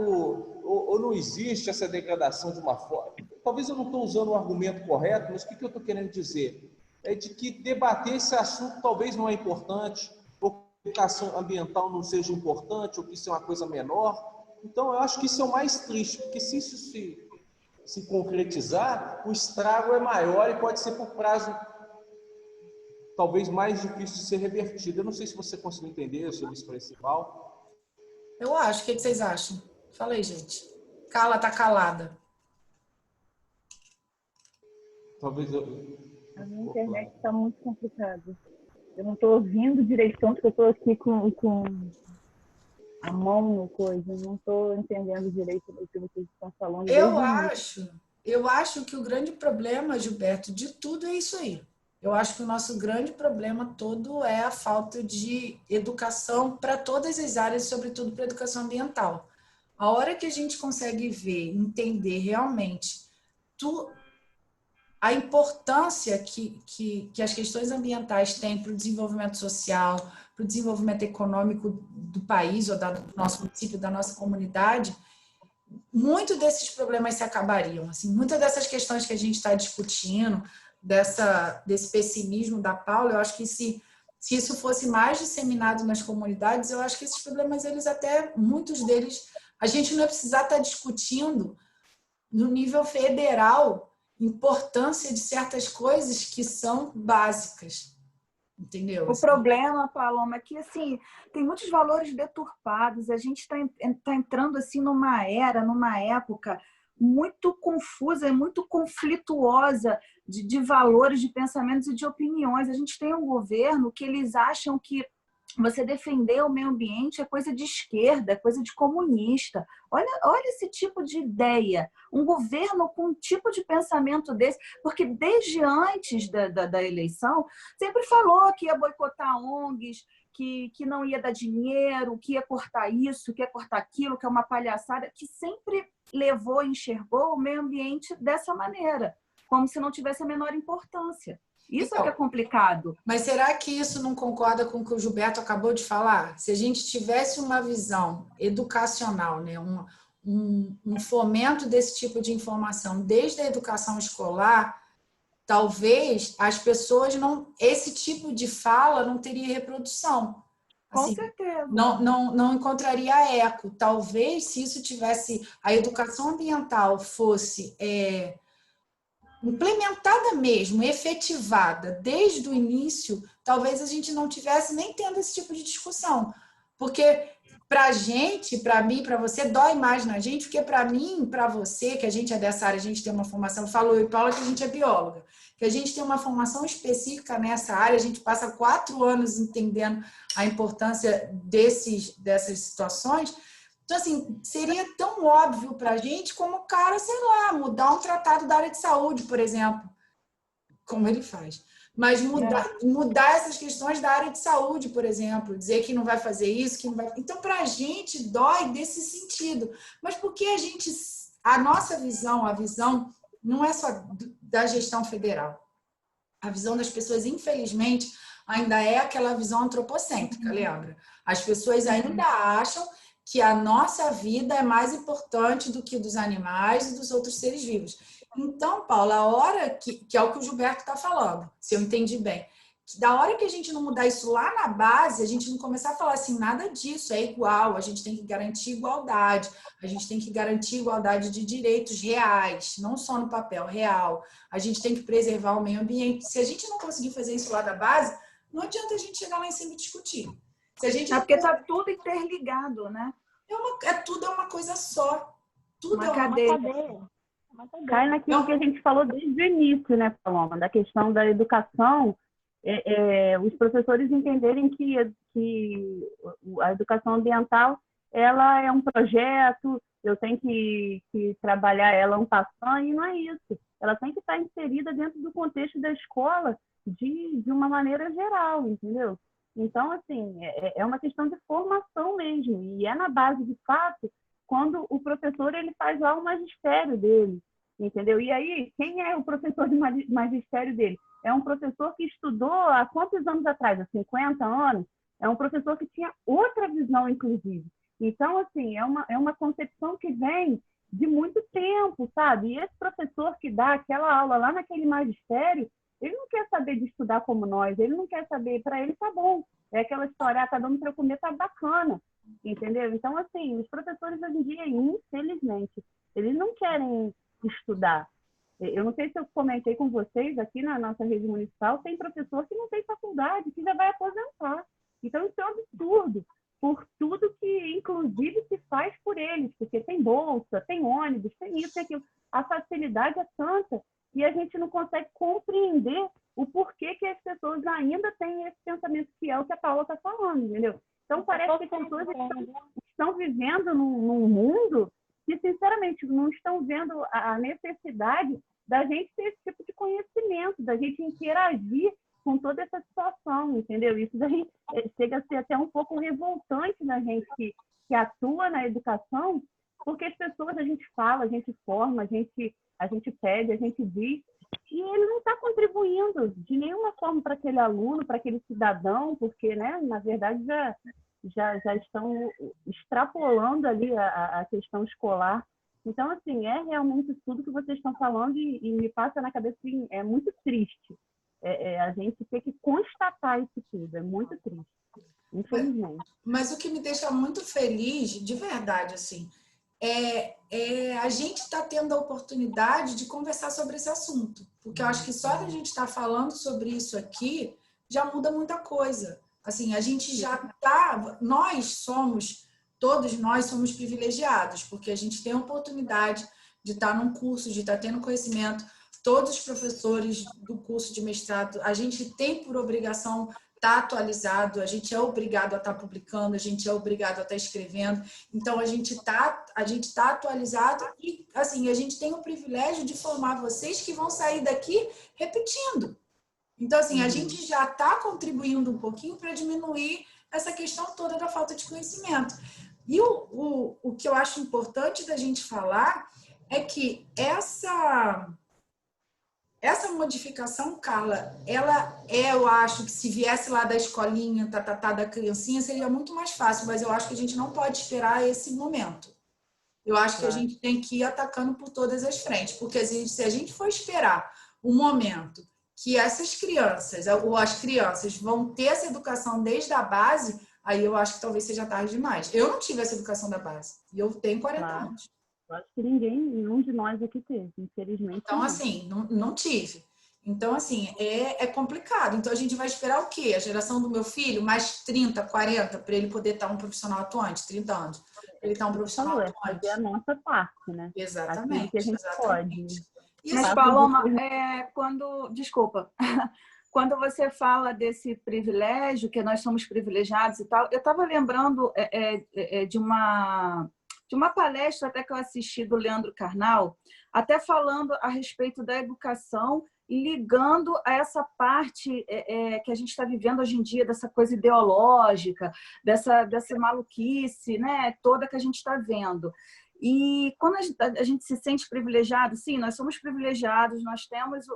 ou não existe essa degradação de uma forma. Talvez eu não estou usando o argumento correto, mas o que eu estou querendo dizer? É de que debater esse assunto talvez não é importante, ou que a educação ambiental não seja importante, ou que isso é uma coisa menor. Então, eu acho que isso é o mais triste, porque se isso se concretizar, o estrago é maior e pode ser por prazo talvez mais difícil de ser revertido. Eu não sei se você conseguiu entender sobre isso principal. Eu acho. O que vocês acham? Fala aí, gente. Carla tá calada. Talvez A minha internet está muito complicada. Eu não estou ouvindo direito, tanto que eu estou aqui com a mão no coisa. Eu não estou entendendo direito o que vocês estão falando. Eu acho que o grande problema, Gilberto, de tudo é isso aí. Eu acho que o nosso grande problema todo é a falta de educação para todas as áreas, sobretudo para a educação ambiental. A hora que a gente consegue ver, entender realmente a importância que as questões ambientais têm para o desenvolvimento social, para o desenvolvimento econômico do país ou do nosso município, da nossa comunidade, muito desses problemas se acabariam. Assim, muitas dessas questões que a gente está discutindo, desse pessimismo da Paula. Eu acho que se isso fosse mais disseminado nas comunidades, eu acho que esses problemas, muitos deles, a gente não ia precisar estar discutindo no nível federal importância de certas coisas que são básicas, entendeu? O problema, Paloma, é que assim, tem muitos valores deturpados, a gente está entrando assim numa época muito confusa, muito conflituosa de valores, de pensamentos e de opiniões. A gente tem um governo que eles acham que você defender o meio ambiente é coisa de esquerda, é coisa de comunista. Olha esse tipo de ideia. Um governo com um tipo de pensamento desse, porque desde antes da eleição, sempre falou que ia boicotar ONGs, que não ia dar dinheiro, que ia cortar isso, que ia cortar aquilo, que é uma palhaçada, que sempre levou e enxergou o meio ambiente dessa maneira, como se não tivesse a menor importância. Isso então, é que é complicado. Mas será que isso não concorda com o que o Gilberto acabou de falar? Se a gente tivesse uma visão educacional, né, um fomento desse tipo de informação desde a educação escolar, talvez as pessoas esse tipo de fala não teria reprodução. Assim, com certeza. Não encontraria eco. Talvez se isso tivesse, a educação ambiental fosse implementada mesmo, efetivada desde o início, talvez a gente não tivesse nem tendo esse tipo de discussão. Porque para a gente, para mim, para você, dói mais na gente, porque para mim, para você, que a gente é dessa área, a gente tem uma formação, falou e Paula que a gente é bióloga, que a gente tem uma formação específica nessa área, a gente passa 4 anos entendendo a importância dessas situações. Então, assim, seria tão óbvio para a gente como o cara, sei lá, mudar um tratado da área de saúde, por exemplo, como ele faz. Mas mudar essas questões da área de saúde, por exemplo, dizer que não vai fazer isso, que não vai... Então, para a gente, dói desse sentido. Mas porque a nossa visão, a visão não é só da gestão federal. A visão das pessoas, infelizmente, ainda é aquela visão antropocêntrica, lembra? As pessoas ainda acham que a nossa vida é mais importante do que dos animais e dos outros seres vivos. Então, Paula, a hora que é o que o Gilberto está falando, se eu entendi bem, que da hora que a gente não mudar isso lá na base, a gente não começar a falar assim, nada disso é igual, a gente tem que garantir igualdade, a gente tem que garantir igualdade de direitos reais, não só no papel, real. A gente tem que preservar o meio ambiente. Se a gente não conseguir fazer isso lá da base, não adianta a gente chegar lá em cima e discutir. Se a gente porque está tudo interligado, né? Tudo é uma coisa só. Tudo uma é uma cadeia. Cai naquilo que a gente falou desde o início, né, Paloma? Da questão da educação, os professores entenderem que a educação ambiental ela é um projeto, eu tenho que trabalhar ela um passando, e não é isso. Ela tem que estar inserida dentro do contexto da escola de uma maneira geral, entendeu? Então, assim, é uma questão de formação mesmo. E é na base, de fato, quando o professor ele faz lá o magistério dele, entendeu? E aí, quem é o professor de magistério dele? É um professor que estudou há quantos anos atrás? Há 50 anos? É um professor que tinha outra visão, inclusive. Então, assim, é uma concepção que vem de muito tempo, sabe? E esse professor que dá aquela aula lá naquele magistério, ele não quer saber de estudar como nós, ele não quer saber, para ele tá bom. É aquela história, tá dando para eu comer, tá bacana, entendeu? Então, assim, os professores hoje em dia, infelizmente, eles não querem estudar. Eu não sei se eu comentei com vocês, aqui na nossa rede municipal, tem professor que não tem faculdade, que já vai aposentar. Então, isso é um absurdo, por tudo que, inclusive, se faz por eles, porque tem bolsa, tem ônibus, tem isso, tem aquilo. A facilidade é tanta e a gente não consegue compreender o porquê que as pessoas ainda têm esse pensamento que é o que a Paula está falando, entendeu? Então, parece que as pessoas estão vivendo num mundo que, sinceramente, não estão vendo a necessidade da gente ter esse tipo de conhecimento, da gente interagir com toda essa situação, entendeu? Isso daí chega a ser até um pouco revoltante na gente que atua na educação, porque as pessoas, a gente fala, a gente forma, a gente pede, a gente diz, e ele não está contribuindo de nenhuma forma para aquele aluno, para aquele cidadão, porque, né, na verdade, já estão extrapolando ali a questão escolar Então, assim, é realmente tudo que vocês estão falando e me passa na cabeça assim, é muito triste. A gente ter que constatar isso tudo, é muito triste, infelizmente. Mas o que me deixa muito feliz, de verdade, assim, a gente está tendo a oportunidade de conversar sobre esse assunto. Porque eu acho que só da gente estar falando sobre isso aqui já muda muita coisa. Assim, a gente já está... Todos nós somos privilegiados, porque a gente tem a oportunidade de estar num curso, de estar tendo conhecimento. Todos os professores do curso de mestrado, a gente tem por obrigação estar atualizado, a gente é obrigado a estar publicando, a gente é obrigado a estar escrevendo. Então, a gente tá atualizado e, assim, a gente tem o privilégio de formar vocês que vão sair daqui repetindo. Então, assim, a gente já está contribuindo um pouquinho para diminuir essa questão toda da falta de conhecimento. E o que eu acho importante da gente falar é que essa modificação, Carla, eu acho que se viesse lá da escolinha, da criancinha, seria muito mais fácil, mas eu acho que a gente não pode esperar esse momento. Eu acho que a gente tem que ir atacando por todas as frentes, porque se a gente for esperar o momento que essas crianças, ou as crianças, vão ter essa educação desde a base, aí eu acho que talvez seja tarde demais. Eu não tive essa educação da base, e eu tenho 40 anos. Eu acho que nenhum de nós aqui teve, infelizmente. Então, assim, não tive. Então, assim, é complicado. Então, a gente vai esperar o quê? A geração do meu filho, mais 30, 40, para ele poder estar um profissional atuante, 30 anos. Ele está um profissional atuante. Fazer a nossa parte, né? Exatamente. Que a gente pode. Mas, Paloma, desculpa, quando você fala desse privilégio, que nós somos privilegiados e tal, eu estava lembrando de uma palestra até que eu assisti do Leandro Carnal, até falando a respeito da educação e ligando a essa parte que a gente está vivendo hoje em dia, dessa coisa ideológica, dessa maluquice, né, toda que a gente está vendo. E quando a gente se sente privilegiado, sim, nós somos privilegiados, nós temos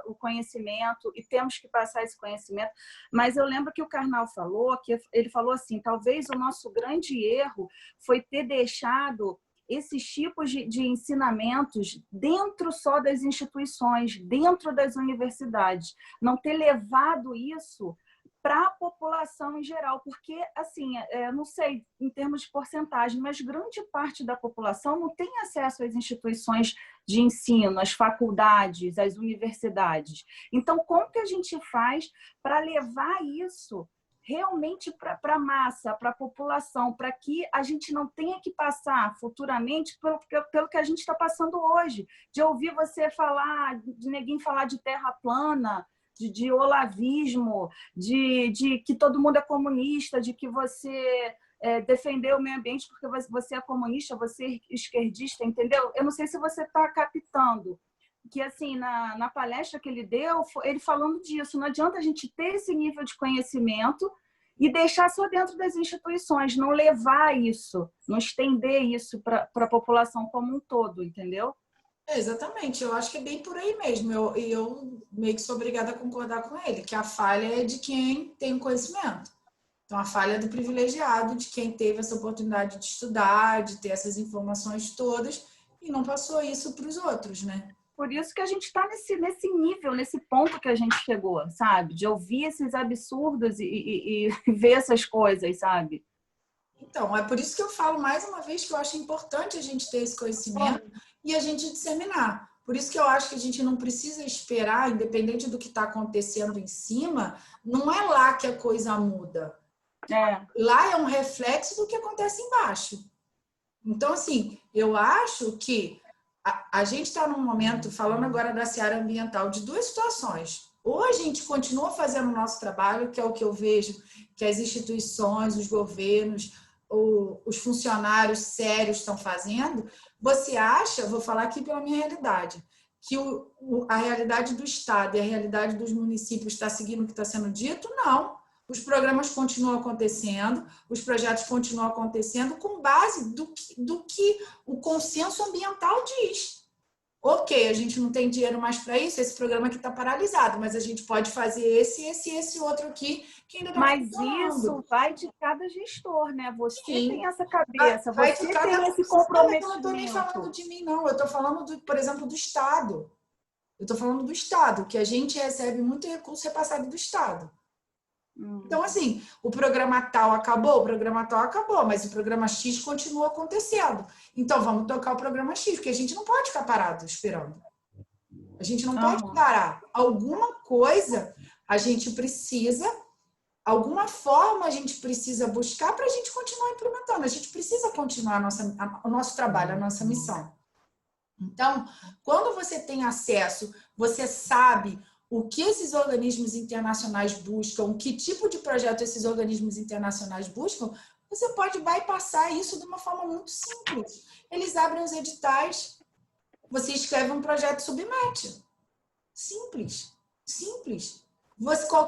o conhecimento e temos que passar esse conhecimento, mas eu lembro que o Karnal falou, que ele falou assim, talvez o nosso grande erro foi ter deixado esses tipos de ensinamentos dentro só das instituições, dentro das universidades, não ter levado isso para a população em geral, porque, assim, não sei em termos de porcentagem, mas grande parte da população não tem acesso às instituições de ensino, às faculdades, às universidades. Então, como que a gente faz para levar isso realmente para a massa, para a população, para que a gente não tenha que passar futuramente pelo que a gente está passando hoje, de ouvir você falar, de ninguém falar de terra plana, de olavismo, de que todo mundo é comunista, de que você defendeu o meio ambiente porque você é comunista, você é esquerdista, entendeu? Eu não sei se você está captando. Que, assim, na palestra que ele deu, ele falando disso, não adianta a gente ter esse nível de conhecimento e deixar só dentro das instituições, não levar isso, não estender isso para a população como um todo, entendeu? Exatamente, eu acho que é bem por aí mesmo. Eu meio que sou obrigada a concordar com ele, que a falha é de quem tem conhecimento. Então, a falha é do privilegiado, de quem teve essa oportunidade de estudar, de ter essas informações todas e não passou isso para os outros, né? Por isso que a gente está nesse nível, nesse ponto que a gente chegou, sabe? De ouvir esses absurdos e ver essas coisas, sabe? Então, é por isso que eu falo mais uma vez que eu acho importante a gente ter esse conhecimento e a gente disseminar. Por isso que eu acho que a gente não precisa esperar, independente do que está acontecendo em cima, não é lá que a coisa muda. Lá é um reflexo do que acontece embaixo. Então, assim, eu acho que a gente está num momento, falando agora da seara ambiental, de duas situações. Ou a gente continua fazendo o nosso trabalho, que é o que eu vejo que as instituições, os governos, os funcionários sérios estão fazendo. Você acha, vou falar aqui pela minha realidade, que a realidade do Estado e a realidade dos municípios está seguindo o que está sendo dito? Não. Os programas continuam acontecendo, os projetos continuam acontecendo com base do que o consenso ambiental diz. ok, a gente não tem dinheiro mais para isso, esse programa aqui está paralisado, mas a gente pode fazer esse outro aqui que ainda está funcionando. Mas isso vai de cada gestor, né? Você Sim. tem essa cabeça, Vai você de cada... tem esse Não, comprometimento. eu não estou nem falando de mim, não. Eu estou falando, por exemplo, do Estado. Eu estou falando do Estado, que a gente recebe muito recurso repassado do Estado. Então, assim, o programa tal acabou, mas o programa X continua acontecendo. Então, vamos tocar o programa X, porque a gente não pode ficar parado esperando. A gente não pode parar. Alguma coisa a gente precisa, alguma forma a gente precisa buscar para a gente continuar implementando. A gente precisa continuar o nosso trabalho, a nossa missão. Então, quando você tem acesso, você sabe o que esses organismos internacionais buscam, que tipo de projeto esses organismos internacionais buscam, você pode bypassar isso de uma forma muito simples. Eles abrem os editais, você escreve um projeto e submete. Simples, simples.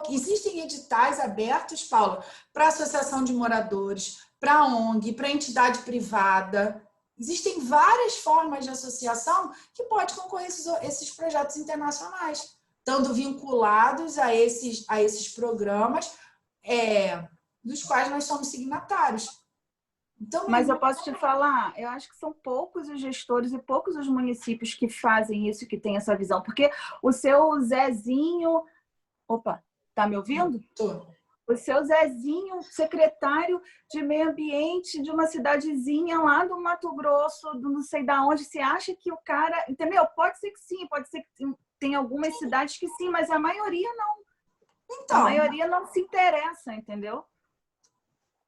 Existem editais abertos, Paula, para associação de moradores, para ONG, para entidade privada. Existem várias formas de associação que podem concorrer a esses projetos internacionais, estando vinculados a esses programas dos quais nós somos signatários. Então, mas eu posso te falar, eu acho que são poucos os gestores e poucos os municípios que fazem isso, que têm essa visão. Porque o seu Zezinho... Opa, tá me ouvindo? Tô. O seu Zezinho, secretário de meio ambiente de uma cidadezinha lá do Mato Grosso, do não sei da onde, você acha que o cara... Entendeu? Pode ser que sim, pode ser que tem algumas cidades que sim, mas a maioria não. Então, a maioria não se interessa, entendeu?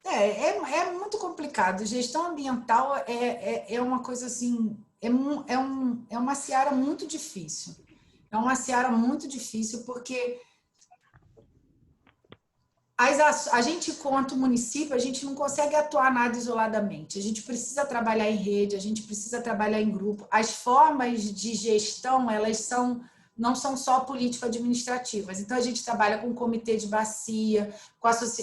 É muito complicado. Gestão ambiental é uma coisa assim, é uma seara muito difícil. É uma seara muito difícil porque a gente, quanto município, a gente não consegue atuar nada isoladamente. A gente precisa trabalhar em rede, a gente precisa trabalhar em grupo. As formas de gestão, elas não são só político-administrativas. Então, a gente trabalha com comitê de bacia,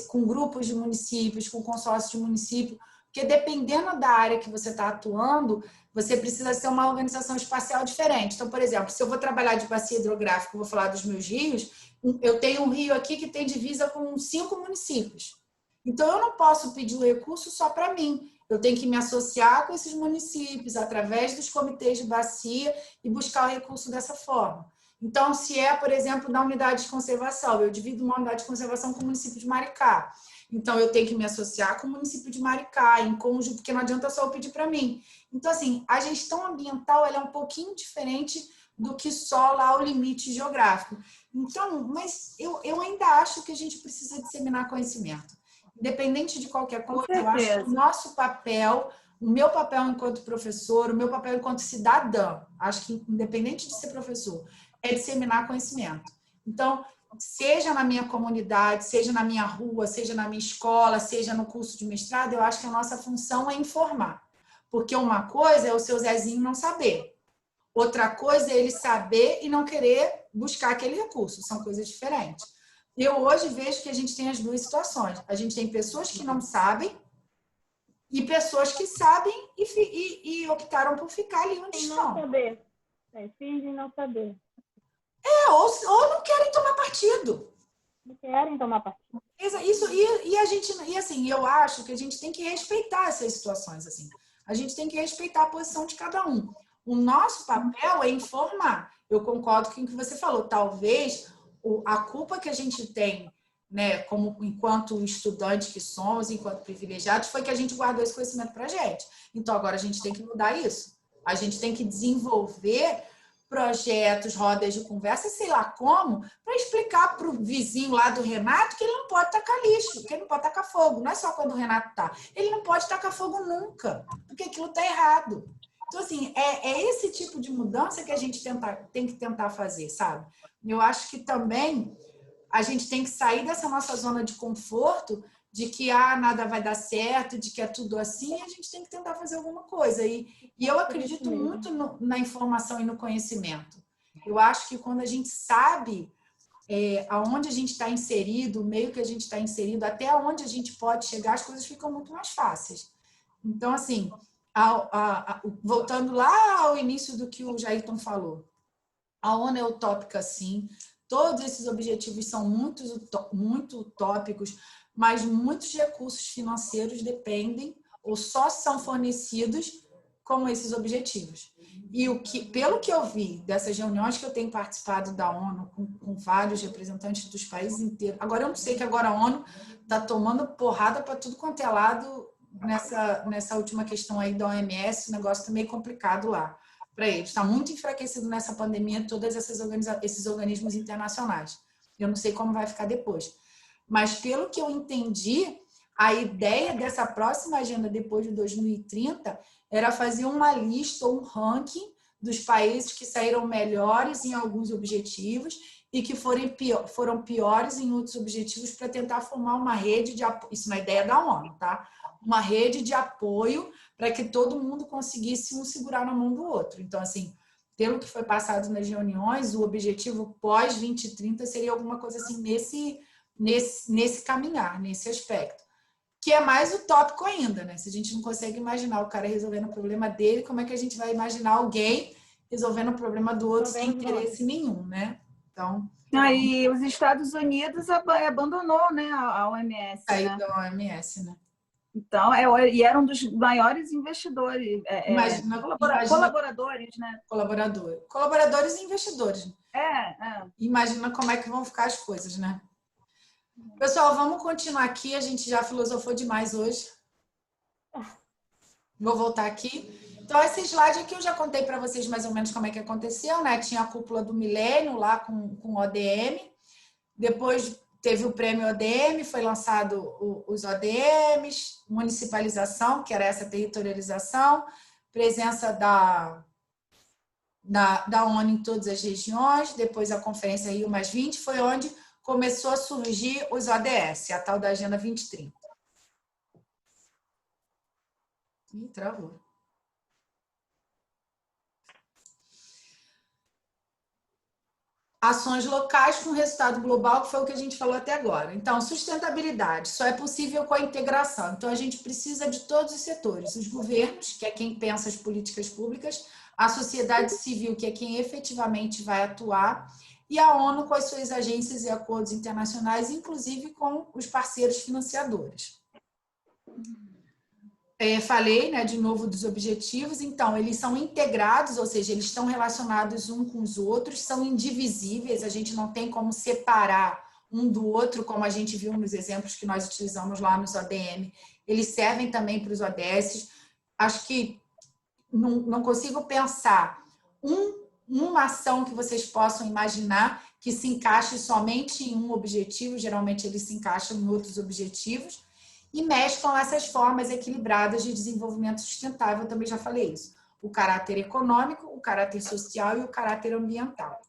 com grupos de municípios, com consórcios de município, porque dependendo da área que você está atuando, você precisa ser uma organização espacial diferente. Então, por exemplo, se eu vou trabalhar de bacia hidrográfica, eu vou falar dos meus rios, eu tenho um rio aqui que tem divisa com 5 municípios. Então, eu não posso pedir o recurso só para mim. Eu tenho que me associar com esses municípios através dos comitês de bacia e buscar o recurso dessa forma. Então, se por exemplo, da unidade de conservação, eu divido uma unidade de conservação com o município de Maricá. Então, eu tenho que me associar com o município de Maricá, em conjunto, porque não adianta só eu pedir para mim. Então, assim, a gestão ambiental ela é um pouquinho diferente do que só lá o limite geográfico. Então, mas eu ainda acho que a gente precisa disseminar conhecimento. Independente de qualquer coisa, eu acho que o nosso papel, o meu papel enquanto professor, o meu papel enquanto cidadã, acho que independente de ser professor, é disseminar conhecimento. Então, seja na minha comunidade, seja na minha rua, seja na minha escola, seja no curso de mestrado, eu acho que a nossa função é informar. Porque uma coisa é o seu Zezinho não saber. Outra coisa é ele saber e não querer buscar aquele recurso. São coisas diferentes. Eu hoje vejo que a gente tem as duas situações. A gente tem pessoas que não sabem e pessoas que sabem e optaram por ficar ali onde estão. Não saber. Fingem não saber. Ou não querem tomar partido. Não querem tomar partido. Assim, eu acho que a gente tem que respeitar essas situações. Assim. A gente tem que respeitar a posição de cada um. O nosso papel é informar. Eu concordo com o que você falou. Talvez a culpa que a gente tem, né, como enquanto estudante que somos, enquanto privilegiados, foi que a gente guardou esse conhecimento para a gente. Então, agora a gente tem que mudar isso. A gente tem que desenvolver projetos, rodas de conversa, sei lá como, para explicar para o vizinho lá do Renato que ele não pode tacar lixo, que ele não pode tacar fogo. Não é só quando o Renato está. Ele não pode tacar fogo nunca, porque aquilo está errado. Então, assim, é esse tipo de mudança que a gente tem que tentar fazer, sabe? Eu acho que também a gente tem que sair dessa nossa zona de conforto de que nada vai dar certo, de que é tudo assim, e a gente tem que tentar fazer alguma coisa. E eu acredito muito na informação e no conhecimento. Eu acho que quando a gente sabe aonde a gente está inserido, o meio que a gente está inserido, até onde a gente pode chegar, as coisas ficam muito mais fáceis. Então, assim, voltando lá ao início do que o Jairton falou, a ONU é utópica, sim. Todos esses objetivos são muito utópicos, mas muitos recursos financeiros dependem ou só são fornecidos com esses objetivos. E pelo que eu vi dessas reuniões que eu tenho participado da ONU, com vários representantes dos países inteiros, agora eu não sei que agora a ONU está tomando porrada para tudo quanto é lado nessa última questão aí da OMS, o negócio está meio complicado lá para eles. Está muito enfraquecido nessa pandemia todos esses organismos internacionais. Eu não sei como vai ficar depois. Mas, pelo que eu entendi, a ideia dessa próxima agenda depois de 2030 era fazer uma lista ou um ranking dos países que saíram melhores em alguns objetivos e que foram piores em outros objetivos para tentar formar uma rede de apoio. Isso não é ideia da ONU, tá? Uma rede de apoio para que todo mundo conseguisse um segurar na mão do outro. Então, assim, pelo que foi passado nas reuniões, o objetivo pós-2030 seria alguma coisa assim nesse caminhar, nesse aspecto. Que é mais utópico ainda, né? Se a gente não consegue imaginar o cara resolvendo o problema dele, como é que a gente vai imaginar alguém resolvendo o problema do outro sem interesse nenhum, né? Então... E os Estados Unidos abandonou, né, a OMS, saiu né? da OMS, né? Então, e era um dos maiores investidores, colaboradores, né? Colaboradores e investidores. Imagina como é que vão ficar as coisas, né? Pessoal, vamos continuar aqui. A gente já filosofou demais hoje. Vou voltar aqui. Então, esse slide aqui eu já contei para vocês mais ou menos como é que aconteceu, né? Tinha a cúpula do milênio lá com o ODM. Depois teve o prêmio ODM, foi lançado os ODMs, municipalização, que era essa territorialização, presença da ONU em todas as regiões, depois a Conferência Rio+20, foi onde começou a surgir os ODS, a tal da Agenda 2030. Ih, travou. Ações locais com resultado global, que foi o que a gente falou até agora. Então, sustentabilidade só é possível com a integração. Então, a gente precisa de todos os setores. Os governos, que é quem pensa as políticas públicas, a sociedade civil, que é quem efetivamente vai atuar, e a ONU com as suas agências e acordos internacionais, inclusive com os parceiros financiadores. Falei, né, de novo dos objetivos, então eles são integrados, ou seja, eles estão relacionados uns com os outros, são indivisíveis, a gente não tem como separar um do outro, como a gente viu nos exemplos que nós utilizamos lá nos ODM, eles servem também para os ODS. Acho que não consigo pensar uma ação que vocês possam imaginar que se encaixe somente em um objetivo, geralmente eles se encaixam em outros objetivos, e mesclam essas formas equilibradas de desenvolvimento sustentável, eu também já falei isso. O caráter econômico, o caráter social e o caráter ambiental.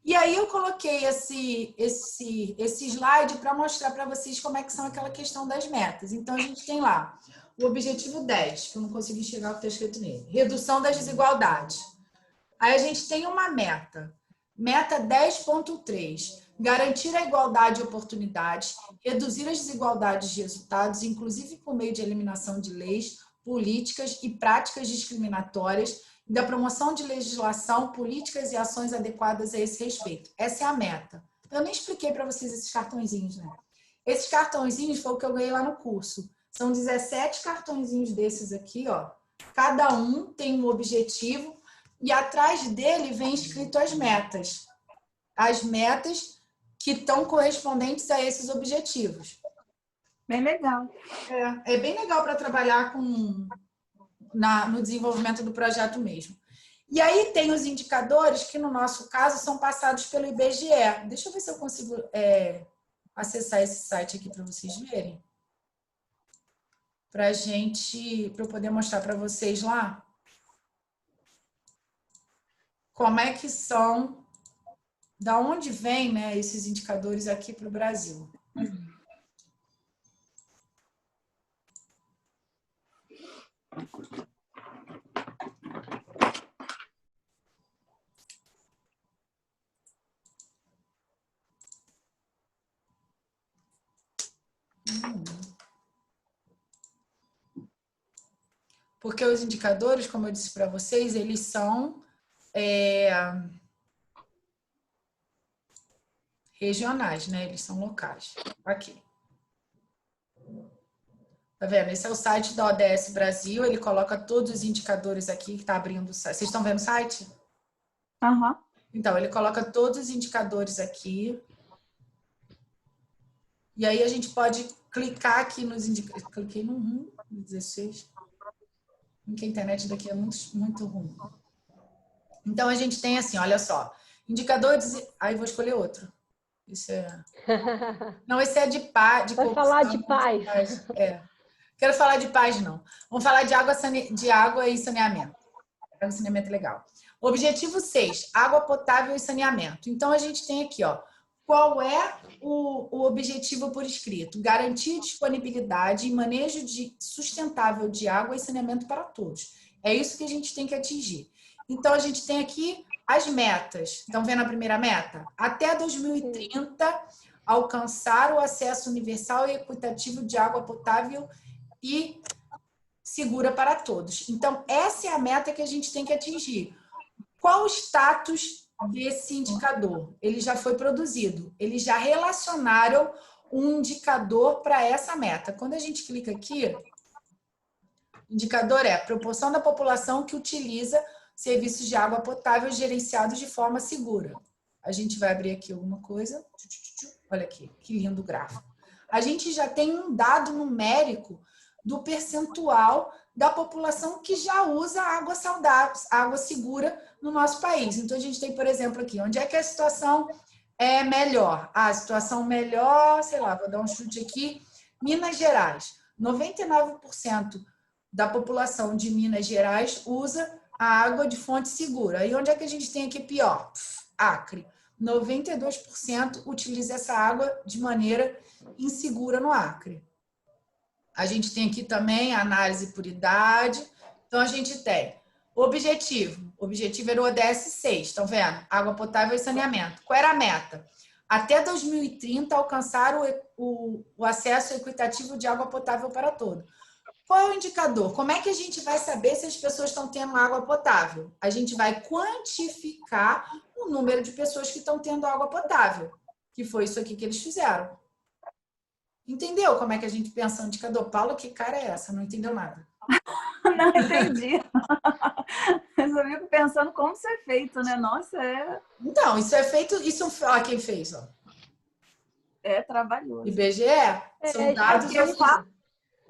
E aí eu coloquei esse slide para mostrar para vocês como é que são aquela questão das metas. Então, a gente tem lá o objetivo 10, que eu não consegui enxergar o que está escrito nele. Redução das desigualdades. Aí a gente tem uma meta. Meta 10.3. Garantir a igualdade de oportunidades, reduzir as desigualdades de resultados, inclusive por meio de eliminação de leis, políticas e práticas discriminatórias, e da promoção de legislação, políticas e ações adequadas a esse respeito. Essa é a meta. Eu nem expliquei para vocês esses cartõezinhos, né? Esses cartõezinhos foi o que eu ganhei lá no curso. São 17 cartõezinhos desses aqui, ó. Cada um tem um objetivo e atrás dele vem escrito as metas. As metas que estão correspondentes a esses objetivos. Bem legal. É bem legal para trabalhar no desenvolvimento do projeto mesmo. E aí tem os indicadores que, no nosso caso, são passados pelo IBGE. Deixa eu ver se eu consigo acessar esse site aqui para vocês verem. Para eu poder mostrar para vocês lá como é que são, da onde vêm, né, esses indicadores aqui para o Brasil. Porque os indicadores, como eu disse para vocês, eles são regionais, né? Eles são locais. Aqui. Tá vendo? Esse é o site da ODS Brasil, ele coloca todos os indicadores aqui, que está abrindo o site. Vocês estão vendo o site? Aham. Então, ele coloca todos os indicadores aqui. E aí a gente pode clicar aqui nos indicadores. Cliquei no 1, 16. Porque a internet daqui é muito ruim. Então, a gente tem assim, olha só. Indicadores... Aí vou escolher outro. Isso é... Não, esse é de paz. Vai falar de paz. Quero falar de paz, não. Vamos falar de água e saneamento. Água e saneamento é legal. Objetivo 6, água potável e saneamento. Então, a gente tem aqui, ó, qual é o objetivo por escrito? Garantir disponibilidade e manejo sustentável de água e saneamento para todos. É isso que a gente tem que atingir. Então, a gente tem aqui as metas. Estão vendo a primeira meta? Até 2030, alcançar o acesso universal e equitativo de água potável e segura para todos. Então, essa é a meta que a gente tem que atingir. Qual o status desse indicador? Ele já foi produzido. Eles já relacionaram um indicador para essa meta. Quando a gente clica aqui, o indicador é a proporção da população que utiliza serviços de água potável gerenciados de forma segura. A gente vai abrir aqui alguma coisa. Olha aqui, que lindo gráfico. A gente já tem um dado numérico do percentual da população que já usa água saudável, água segura no nosso país. Então, a gente tem, por exemplo, aqui, onde é que a situação é melhor? A situação melhor, sei lá, vou dar um chute aqui, Minas Gerais. 99% da população de Minas Gerais usa a água de fonte segura. E onde é que a gente tem aqui pior? Acre. 92% utiliza essa água de maneira insegura no Acre. A gente tem aqui também a análise por idade. Então, a gente tem objetivo. O objetivo era o ODS 6, estão vendo? Água potável e saneamento. Qual era a meta? Até 2030, alcançar o acesso equitativo de água potável para todos. Qual é o indicador? Como é que a gente vai saber se as pessoas estão tendo água potável? A gente vai quantificar o número de pessoas que estão tendo água potável, que foi isso aqui que eles fizeram. Entendeu como é que a gente pensa no indicador? Paulo, que cara é essa? Não entendeu nada. Não entendi. Mas eu fico pensando como isso é feito, né? Nossa, Então, isso é feito... Olha quem fez, ó. É trabalhoso. IBGE? São dados...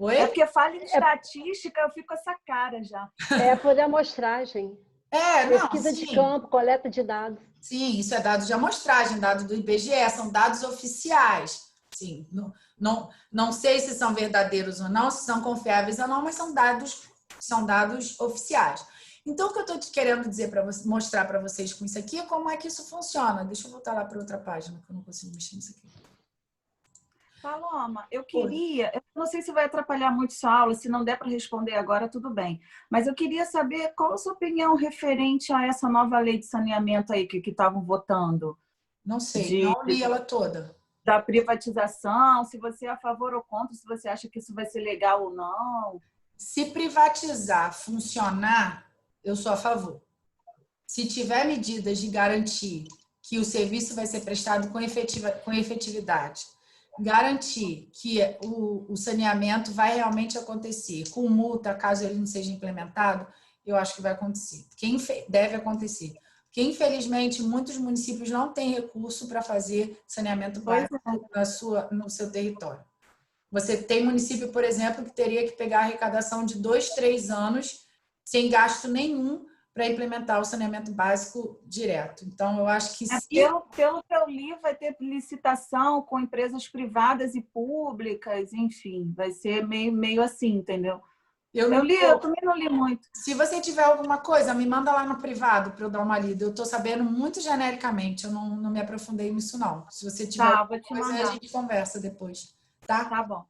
Oi? É porque fala em estatística, eu fico com essa cara já. É por amostragem. Pesquisa de campo, coleta de dados. Sim, isso é dado de amostragem, dado do IBGE, são dados oficiais. Sim, não sei se são verdadeiros ou não, se são confiáveis ou não, mas são dados oficiais. Então, o que eu estou querendo dizer mostrar para vocês com isso aqui é como é que isso funciona. Deixa eu voltar lá para outra página, que eu não consigo mexer nisso aqui. Paloma, eu não sei se vai atrapalhar muito sua aula, se não der para responder agora, tudo bem. Mas eu queria saber qual a sua opinião referente a essa nova lei de saneamento aí que estavam votando. Não sei, não li ela toda. Da privatização, se você é a favor ou contra, se você acha que isso vai ser legal ou não. Se privatizar funcionar, eu sou a favor. Se tiver medidas de garantir que o serviço vai ser prestado com efetividade, garantir que o saneamento vai realmente acontecer, com multa, caso ele não seja implementado, eu acho que vai acontecer. Deve acontecer. Porque, infelizmente, muitos municípios não têm recurso para fazer saneamento básico no seu território. Você tem município, por exemplo, que teria que pegar a arrecadação de 2, 3 anos sem gasto nenhum para implementar o saneamento básico direto. Então, eu acho que... Pelo que eu li, vai ter licitação com empresas privadas e públicas, enfim, vai ser meio assim, entendeu? Eu também não li muito. Se você tiver alguma coisa, me manda lá no privado para eu dar uma lida. Eu estou sabendo muito genericamente, eu não me aprofundei nisso, não. Se você tiver alguma coisa, a gente conversa depois. Tá bom.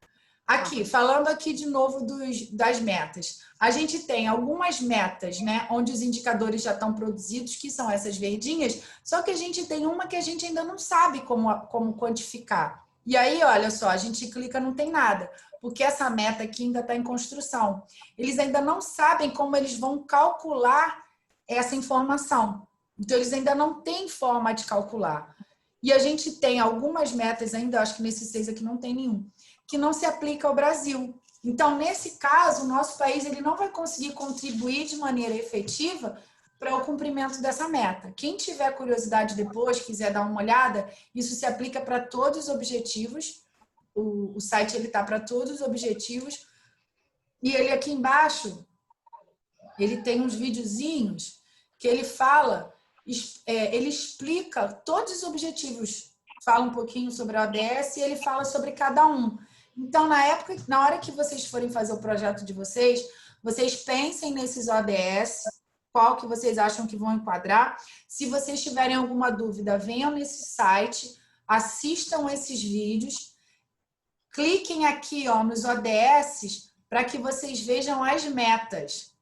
Aqui, falando aqui de novo das metas. A gente tem algumas metas, né, onde os indicadores já estão produzidos, que são essas verdinhas, só que a gente tem uma que a gente ainda não sabe como quantificar. E aí, olha só, a gente clica, não tem nada. porque essa meta aqui ainda está em construção. Eles ainda não sabem como eles vão calcular essa informação. Então, eles ainda não têm forma de calcular. E a gente tem algumas metas ainda, acho que nesses 6 aqui não tem nenhum, que não se aplica ao Brasil. Então, nesse caso, o nosso país ele não vai conseguir contribuir de maneira efetiva para o cumprimento dessa meta. Quem tiver curiosidade depois, quiser dar uma olhada, isso se aplica para todos os objetivos. O site está para todos os objetivos. E ele aqui embaixo, ele tem uns videozinhos que ele fala, ele explica todos os objetivos, fala um pouquinho sobre a ODS e ele fala sobre cada um. Então, na hora que vocês forem fazer o projeto de vocês pensem nesses ODS, qual que vocês acham que vão enquadrar. Se vocês tiverem alguma dúvida, venham nesse site, assistam esses vídeos, cliquem aqui nos ODS para que vocês vejam as metas,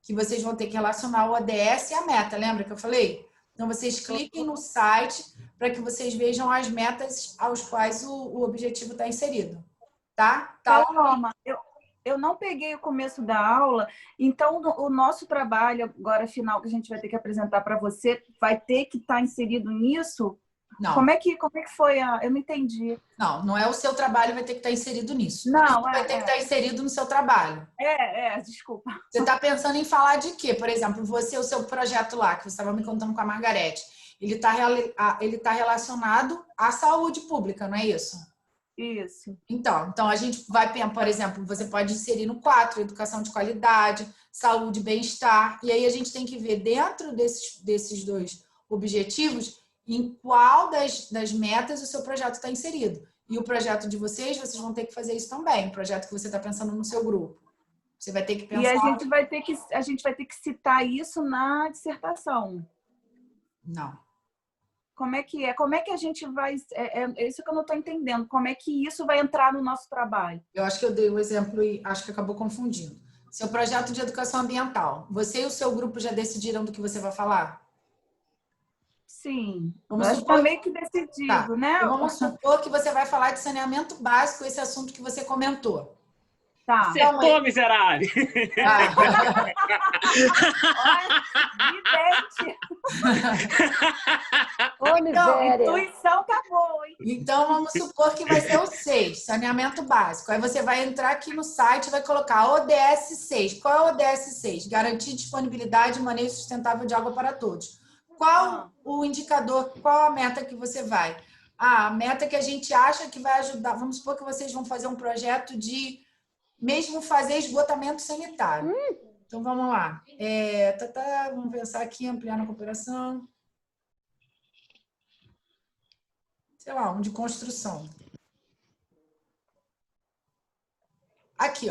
que vocês vão ter que relacionar o ODS e a meta, lembra que eu falei? Então, vocês cliquem no site para que vocês vejam as metas aos quais o objetivo está inserido. Tá? Paloma, eu não peguei o começo da aula, então o nosso trabalho agora final que a gente vai ter que apresentar para você vai ter que estar inserido nisso? Não. Como é que foi eu não entendi. Não é o seu trabalho vai ter que estar inserido nisso. Não, vai ter que estar inserido no seu trabalho. Desculpa. Você está pensando em falar de quê? Por exemplo, o seu projeto lá, que você estava me contando com a Margarete, ele tá relacionado à saúde pública, não é isso? Isso. Então a gente vai, por exemplo, você pode inserir no 4, educação de qualidade, saúde e bem-estar, e aí a gente tem que ver dentro desses 2 objetivos em qual das metas o seu projeto está inserido. E o projeto de vocês vão ter que fazer isso também, o projeto que você está pensando no seu grupo. Você vai ter que pensar... E a gente vai ter que citar isso na dissertação. Não. Como é que é? Como é que a gente vai... É isso que eu não estou entendendo. Como é que isso vai entrar no nosso trabalho? Eu acho que eu dei o exemplo e acho que acabou confundindo. Seu projeto de educação ambiental. Você e o seu grupo já decidiram do que você vai falar? Sim. Mas está meio que decidido, né? Então, vamos supor que você vai falar de saneamento básico, esse assunto que você comentou. Tá. Acertou, miserável! Miséria. Intuição tá boa, hein? Então, vamos supor que vai ser o 6, saneamento básico. Aí você vai entrar aqui no site e vai colocar ODS 6. Qual é o ODS 6? Garantir disponibilidade e manejo sustentável de água para todos. Qual o indicador, qual a meta que você vai? A meta que a gente acha que vai ajudar. Vamos supor que vocês vão fazer um projeto de mesmo fazer esgotamento sanitário. Então, vamos lá. Vamos pensar aqui, ampliar na cooperação. Sei lá, um de construção. Aqui,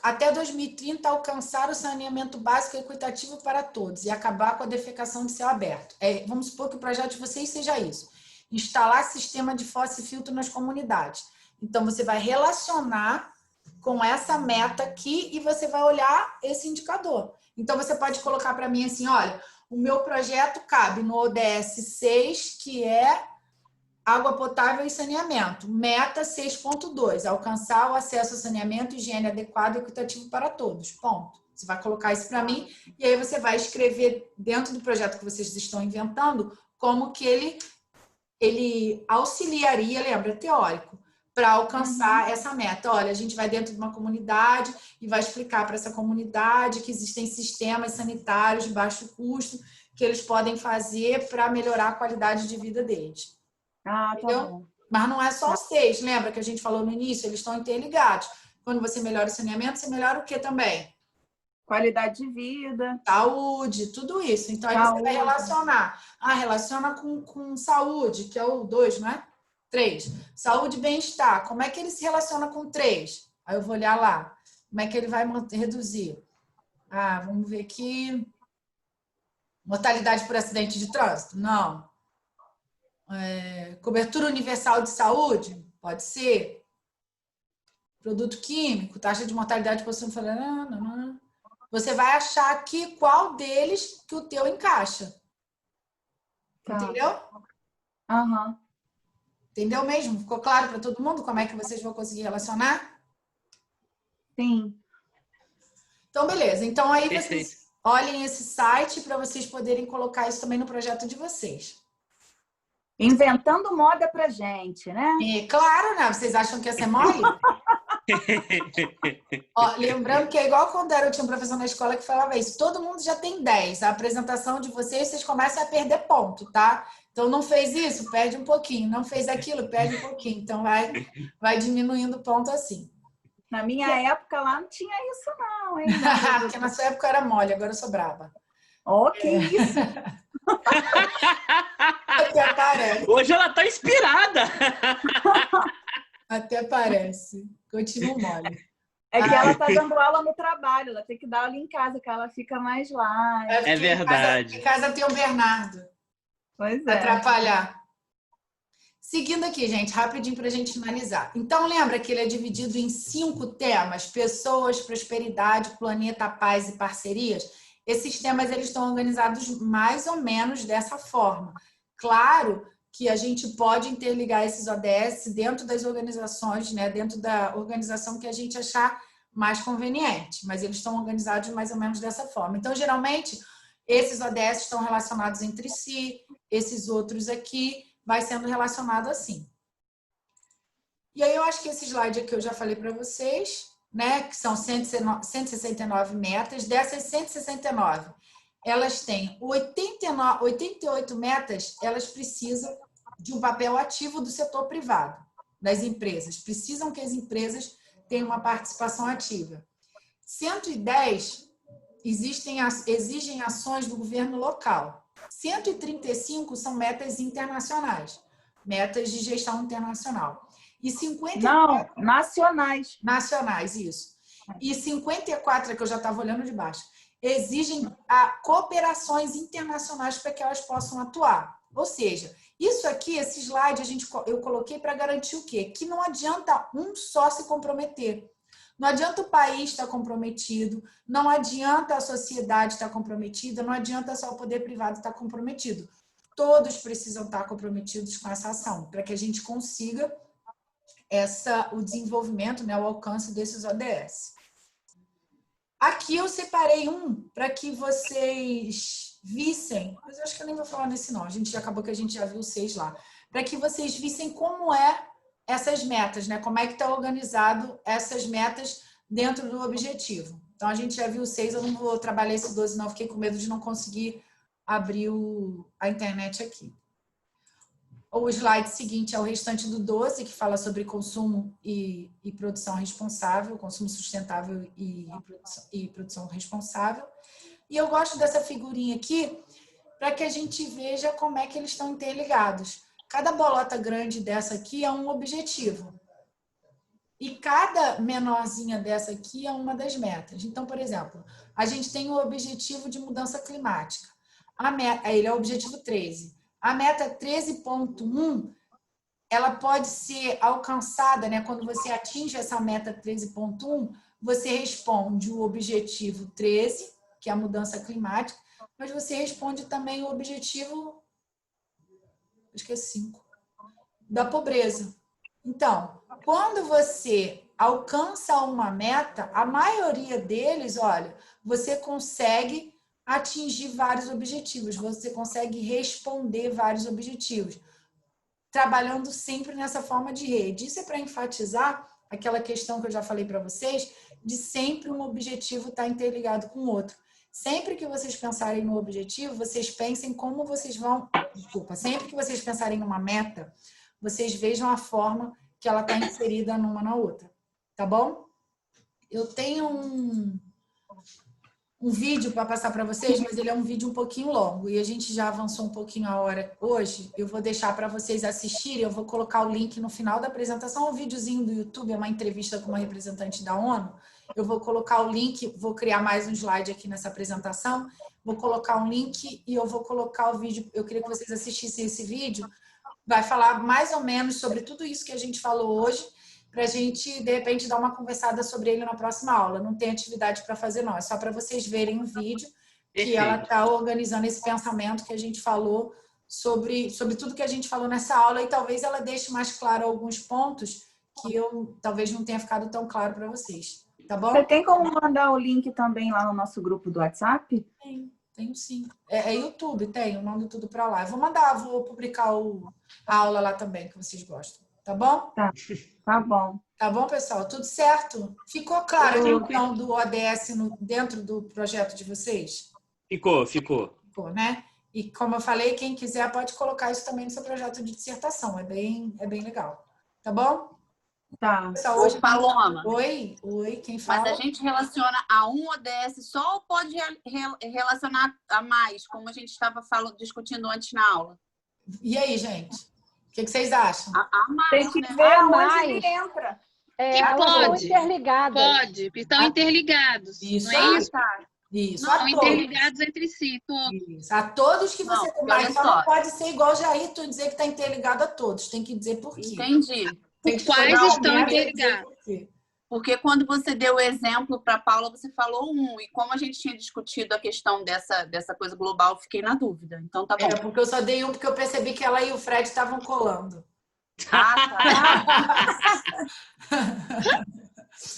até 2030, alcançar o saneamento básico e equitativo para todos e acabar com a defecação de céu aberto. Vamos supor que o projeto de vocês seja isso. Instalar sistema de fossa e filtro nas comunidades. Então, você vai relacionar com essa meta aqui e você vai olhar esse indicador. Então, você pode colocar para mim assim, olha, o meu projeto cabe no ODS 6, que é água potável e saneamento. Meta 6.2, alcançar o acesso ao saneamento e higiene adequado e equitativo para todos. Ponto. Você vai colocar isso para mim e aí você vai escrever dentro do projeto que vocês estão inventando como que ele auxiliaria, lembra, teórico, para alcançar essa meta. Olha, a gente vai dentro de uma comunidade e vai explicar para essa comunidade que existem sistemas sanitários de baixo custo que eles podem fazer para melhorar a qualidade de vida deles. Tá bom. Mas não é só os 6, lembra que a gente falou no início? Eles estão interligados. Quando você melhora o saneamento, você melhora o que também? Qualidade de vida. Saúde, tudo isso. Então, aí você vai relacionar. Relaciona com saúde, que é o 2, não é? 3. Saúde e bem-estar. Como é que ele se relaciona com 3? Aí eu vou olhar lá. Como é que ele vai reduzir? Vamos ver aqui. Mortalidade por acidente de trânsito? Não. Cobertura universal de saúde? Pode ser. Produto químico, taxa de mortalidade por não. Você vai achar aqui qual deles que o teu encaixa. Tá. Entendeu? Entendeu mesmo? Ficou claro para todo mundo como é que vocês vão conseguir relacionar? Sim. Então, beleza. Então, aí Perfeito. vocês olhem esse site para vocês poderem colocar isso também no projeto de vocês. Inventando moda pra gente, né? E, claro, né? Vocês acham que ia ser mole? Ó, lembrando que é igual quando eu tinha um professor na escola que falava isso. Todo mundo já tem 10. A apresentação de vocês começam a perder ponto, tá? Então, não fez isso? Perde um pouquinho. Não fez aquilo? Perde um pouquinho. Então, vai diminuindo o ponto assim. Na minha época lá não tinha isso não, hein? Porque na sua época eu era mole, agora eu sou brava. Ó, que isso! Até parece. Hoje ela tá inspirada. Até parece. Continuo mole. É que ela tá dando aula no trabalho, ela tem que dar aula em casa, que ela fica mais lá. É verdade. Em casa tem o Bernardo. Pois é. Atrapalhar. Seguindo aqui, gente, rapidinho para a gente finalizar. Então, lembra que ele é dividido em 5 temas: pessoas, prosperidade, planeta, paz e parcerias? Esses temas eles estão organizados mais ou menos dessa forma. Claro que a gente pode interligar esses ODS dentro das organizações, né, dentro da organização que a gente achar mais conveniente, mas eles estão organizados mais ou menos dessa forma. Então, geralmente, esses ODS estão relacionados entre si, esses outros aqui vai sendo relacionado assim. E aí eu acho que esse slide aqui eu já falei para vocês, né, que são 169 metas. Dessas 169, elas têm 88 metas, elas precisam de um papel ativo do setor privado, das empresas. Precisam que as empresas tenham uma participação ativa. 110 exigem ações do governo local. 135 são metas internacionais, metas de gestão internacional. E 54... Não, nacionais. Nacionais, isso. E 54, que eu já estava olhando de baixo, exigem cooperações internacionais para que elas possam atuar. Ou seja, isso aqui, esse slide, eu coloquei para garantir o quê? Que não adianta um só se comprometer. Não adianta o país estar comprometido, não adianta a sociedade estar comprometida, não adianta só o poder privado estar comprometido. Todos precisam estar comprometidos com essa ação, para que a gente consiga o desenvolvimento, né, o alcance desses ODS. Aqui eu separei para que vocês vissem, mas eu acho que eu nem vou falar nesse não, acabou que a gente já viu 6 lá, para que vocês vissem como essas metas, né? Como é que está organizado essas metas dentro do objetivo. Então, a gente já viu 6, eu não vou trabalhar esse 12, não, fiquei com medo de não conseguir abrir a internet aqui. O slide seguinte é o restante do 12, que fala sobre consumo e produção responsável, consumo sustentável e produção responsável. E eu gosto dessa figurinha aqui para que a gente veja como é que eles estão interligados. Cada bolota grande dessa aqui é um objetivo. E cada menorzinha dessa aqui é uma das metas. Então, por exemplo, a gente tem o objetivo de mudança climática. Ele é o objetivo 13. A meta 13.1, ela pode ser alcançada, né? Quando você atinge essa meta 13.1, você responde o objetivo 13, que é a mudança climática, mas você responde também o objetivo, acho que é 5, da pobreza. Então, quando você alcança uma meta, a maioria deles, olha, você consegue atingir vários objetivos, você consegue responder vários objetivos, trabalhando sempre nessa forma de rede. Isso é para enfatizar aquela questão que eu já falei para vocês, de sempre um objetivo estar interligado com o outro. Sempre que vocês pensarem no objetivo, vocês pensem como vocês vão... Desculpa, sempre que vocês pensarem numa meta, vocês vejam a forma que ela está inserida numa na outra. Tá bom? Eu tenho um vídeo para passar para vocês, mas ele é um vídeo um pouquinho longo e a gente já avançou um pouquinho a hora hoje. Eu vou deixar para vocês assistirem, eu vou colocar o link no final da apresentação, um videozinho do YouTube, é uma entrevista com uma representante da ONU. Eu vou colocar o link, vou criar mais um slide aqui nessa apresentação, vou colocar um link e eu vou colocar o vídeo. Eu queria que vocês assistissem esse vídeo, vai falar mais ou menos sobre tudo isso que a gente falou hoje, para a gente, de repente, dar uma conversada sobre ele na próxima aula. Não tem atividade para fazer, não. É só para vocês verem o vídeo que ela está organizando esse pensamento que a gente falou sobre tudo que a gente falou nessa aula e talvez ela deixe mais claro alguns pontos que eu talvez não tenha ficado tão claro para vocês. Tá bom? Você tem como mandar o link também lá no nosso grupo do WhatsApp? Tenho sim. É YouTube, tem, eu mando tudo para lá. Eu vou publicar a aula lá também, que vocês gostam. Tá bom? Tá bom. Tá bom, pessoal? Tudo certo? Ficou claro a questão do ODS dentro do projeto de vocês? Ficou. Ficou, né? E como eu falei, quem quiser pode colocar isso também no seu projeto de dissertação. É bem legal. Tá bom? Tá. Pessoal, Ô, Paloma. Oi, quem fala? Mas a gente relaciona a um ODS só ou pode relacionar a mais, como a gente estava discutindo antes na aula? E aí, gente? O que vocês acham? A mais, tem que né? ver onde ele entra. Elas estão interligadas. Pode, estão interligados. Isso. Não é isso? Isso, Não, a todos. interligados entre si, todos. Isso, a todos que você... Não, Mas olha só só. não pode ser igual o Jair, tu dizer que está interligado a todos. Tem que dizer por quê. Entendi. Tem que Quais escolher estão alguém e dizer interligados? por quê. Porque quando você deu o exemplo para a Paula, você falou um. E como a gente tinha discutido a questão dessa coisa global, eu fiquei na dúvida. Então tá bom. É, porque eu só dei um porque eu percebi que ela e o Fred estavam colando. Tá.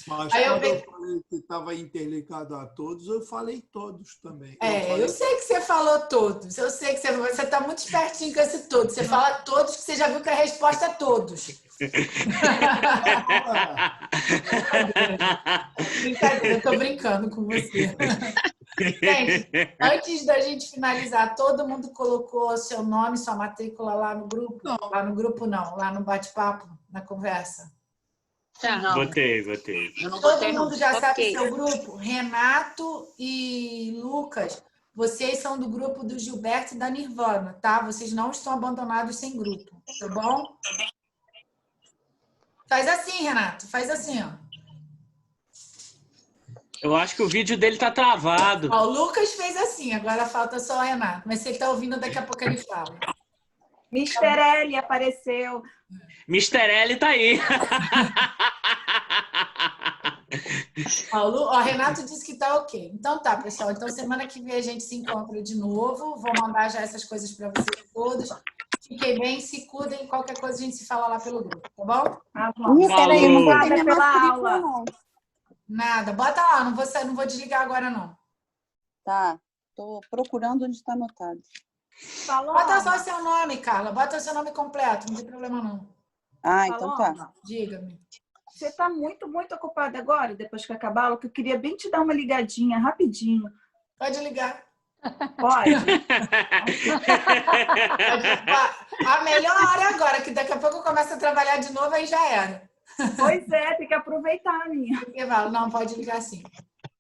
Mas Aí quando eu falei que estava interligado a todos, eu falei todos também. Eu sei que você falou todos. Eu sei que você está muito espertinho com esse todos. Você fala todos, que você já viu que a resposta é todos. Brincadeira, eu tô brincando com você. Gente, antes da gente finalizar, todo mundo colocou seu nome, sua matrícula lá no grupo? Não. Lá no grupo não, lá no bate-papo, na conversa. Não. Botei. Eu não Todo botei, não. mundo já sabe Ok. seu grupo? Renato e Lucas, vocês são do grupo do Gilberto e da Nirvana, tá? Vocês não estão abandonados sem grupo, tá bom? Faz assim, Renato, faz assim, ó. Eu acho que o vídeo dele tá travado. Ó, o Lucas fez assim, agora falta só o Renato. Mas se ele tá ouvindo, daqui a pouco ele fala. Mr. L apareceu. Mr. L tá aí. Ó, Renato disse que tá ok. Então tá, pessoal. Então semana que vem a gente se encontra de novo. Vou mandar já essas coisas para vocês todos. Fiquem bem, se cuidem. Qualquer coisa a gente se fala lá pelo grupo, tá bom? Tá bom. Peraí, não Obrigada tem minha pela matrícula, aula. não. Nada. Bota lá, não vou desligar agora, não. Tá, tô procurando onde está anotado. Bota só seu nome, Carla. Bota seu nome completo, não tem problema, não. Ah, então tá. Paloma, Diga-me. você está muito, muito ocupada agora, depois que acabar a aula, que eu queria bem te dar uma ligadinha, rapidinho. Pode ligar. Pode? A melhor hora é agora, que daqui a pouco eu começo a trabalhar de novo, aí já era. Pois é, tem que aproveitar a minha. Não, pode ligar sim.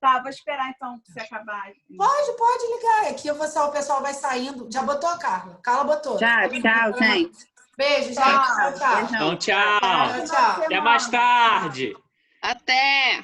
Tá, vou esperar então você acabar. Pode ligar. Aqui eu vou só, o pessoal vai saindo. Já botou a Carla? Carla botou. Tchau, gente. Beijo, gente. Tchau. Tchau. Então, tchau. Tchau. Até mais tarde. Até!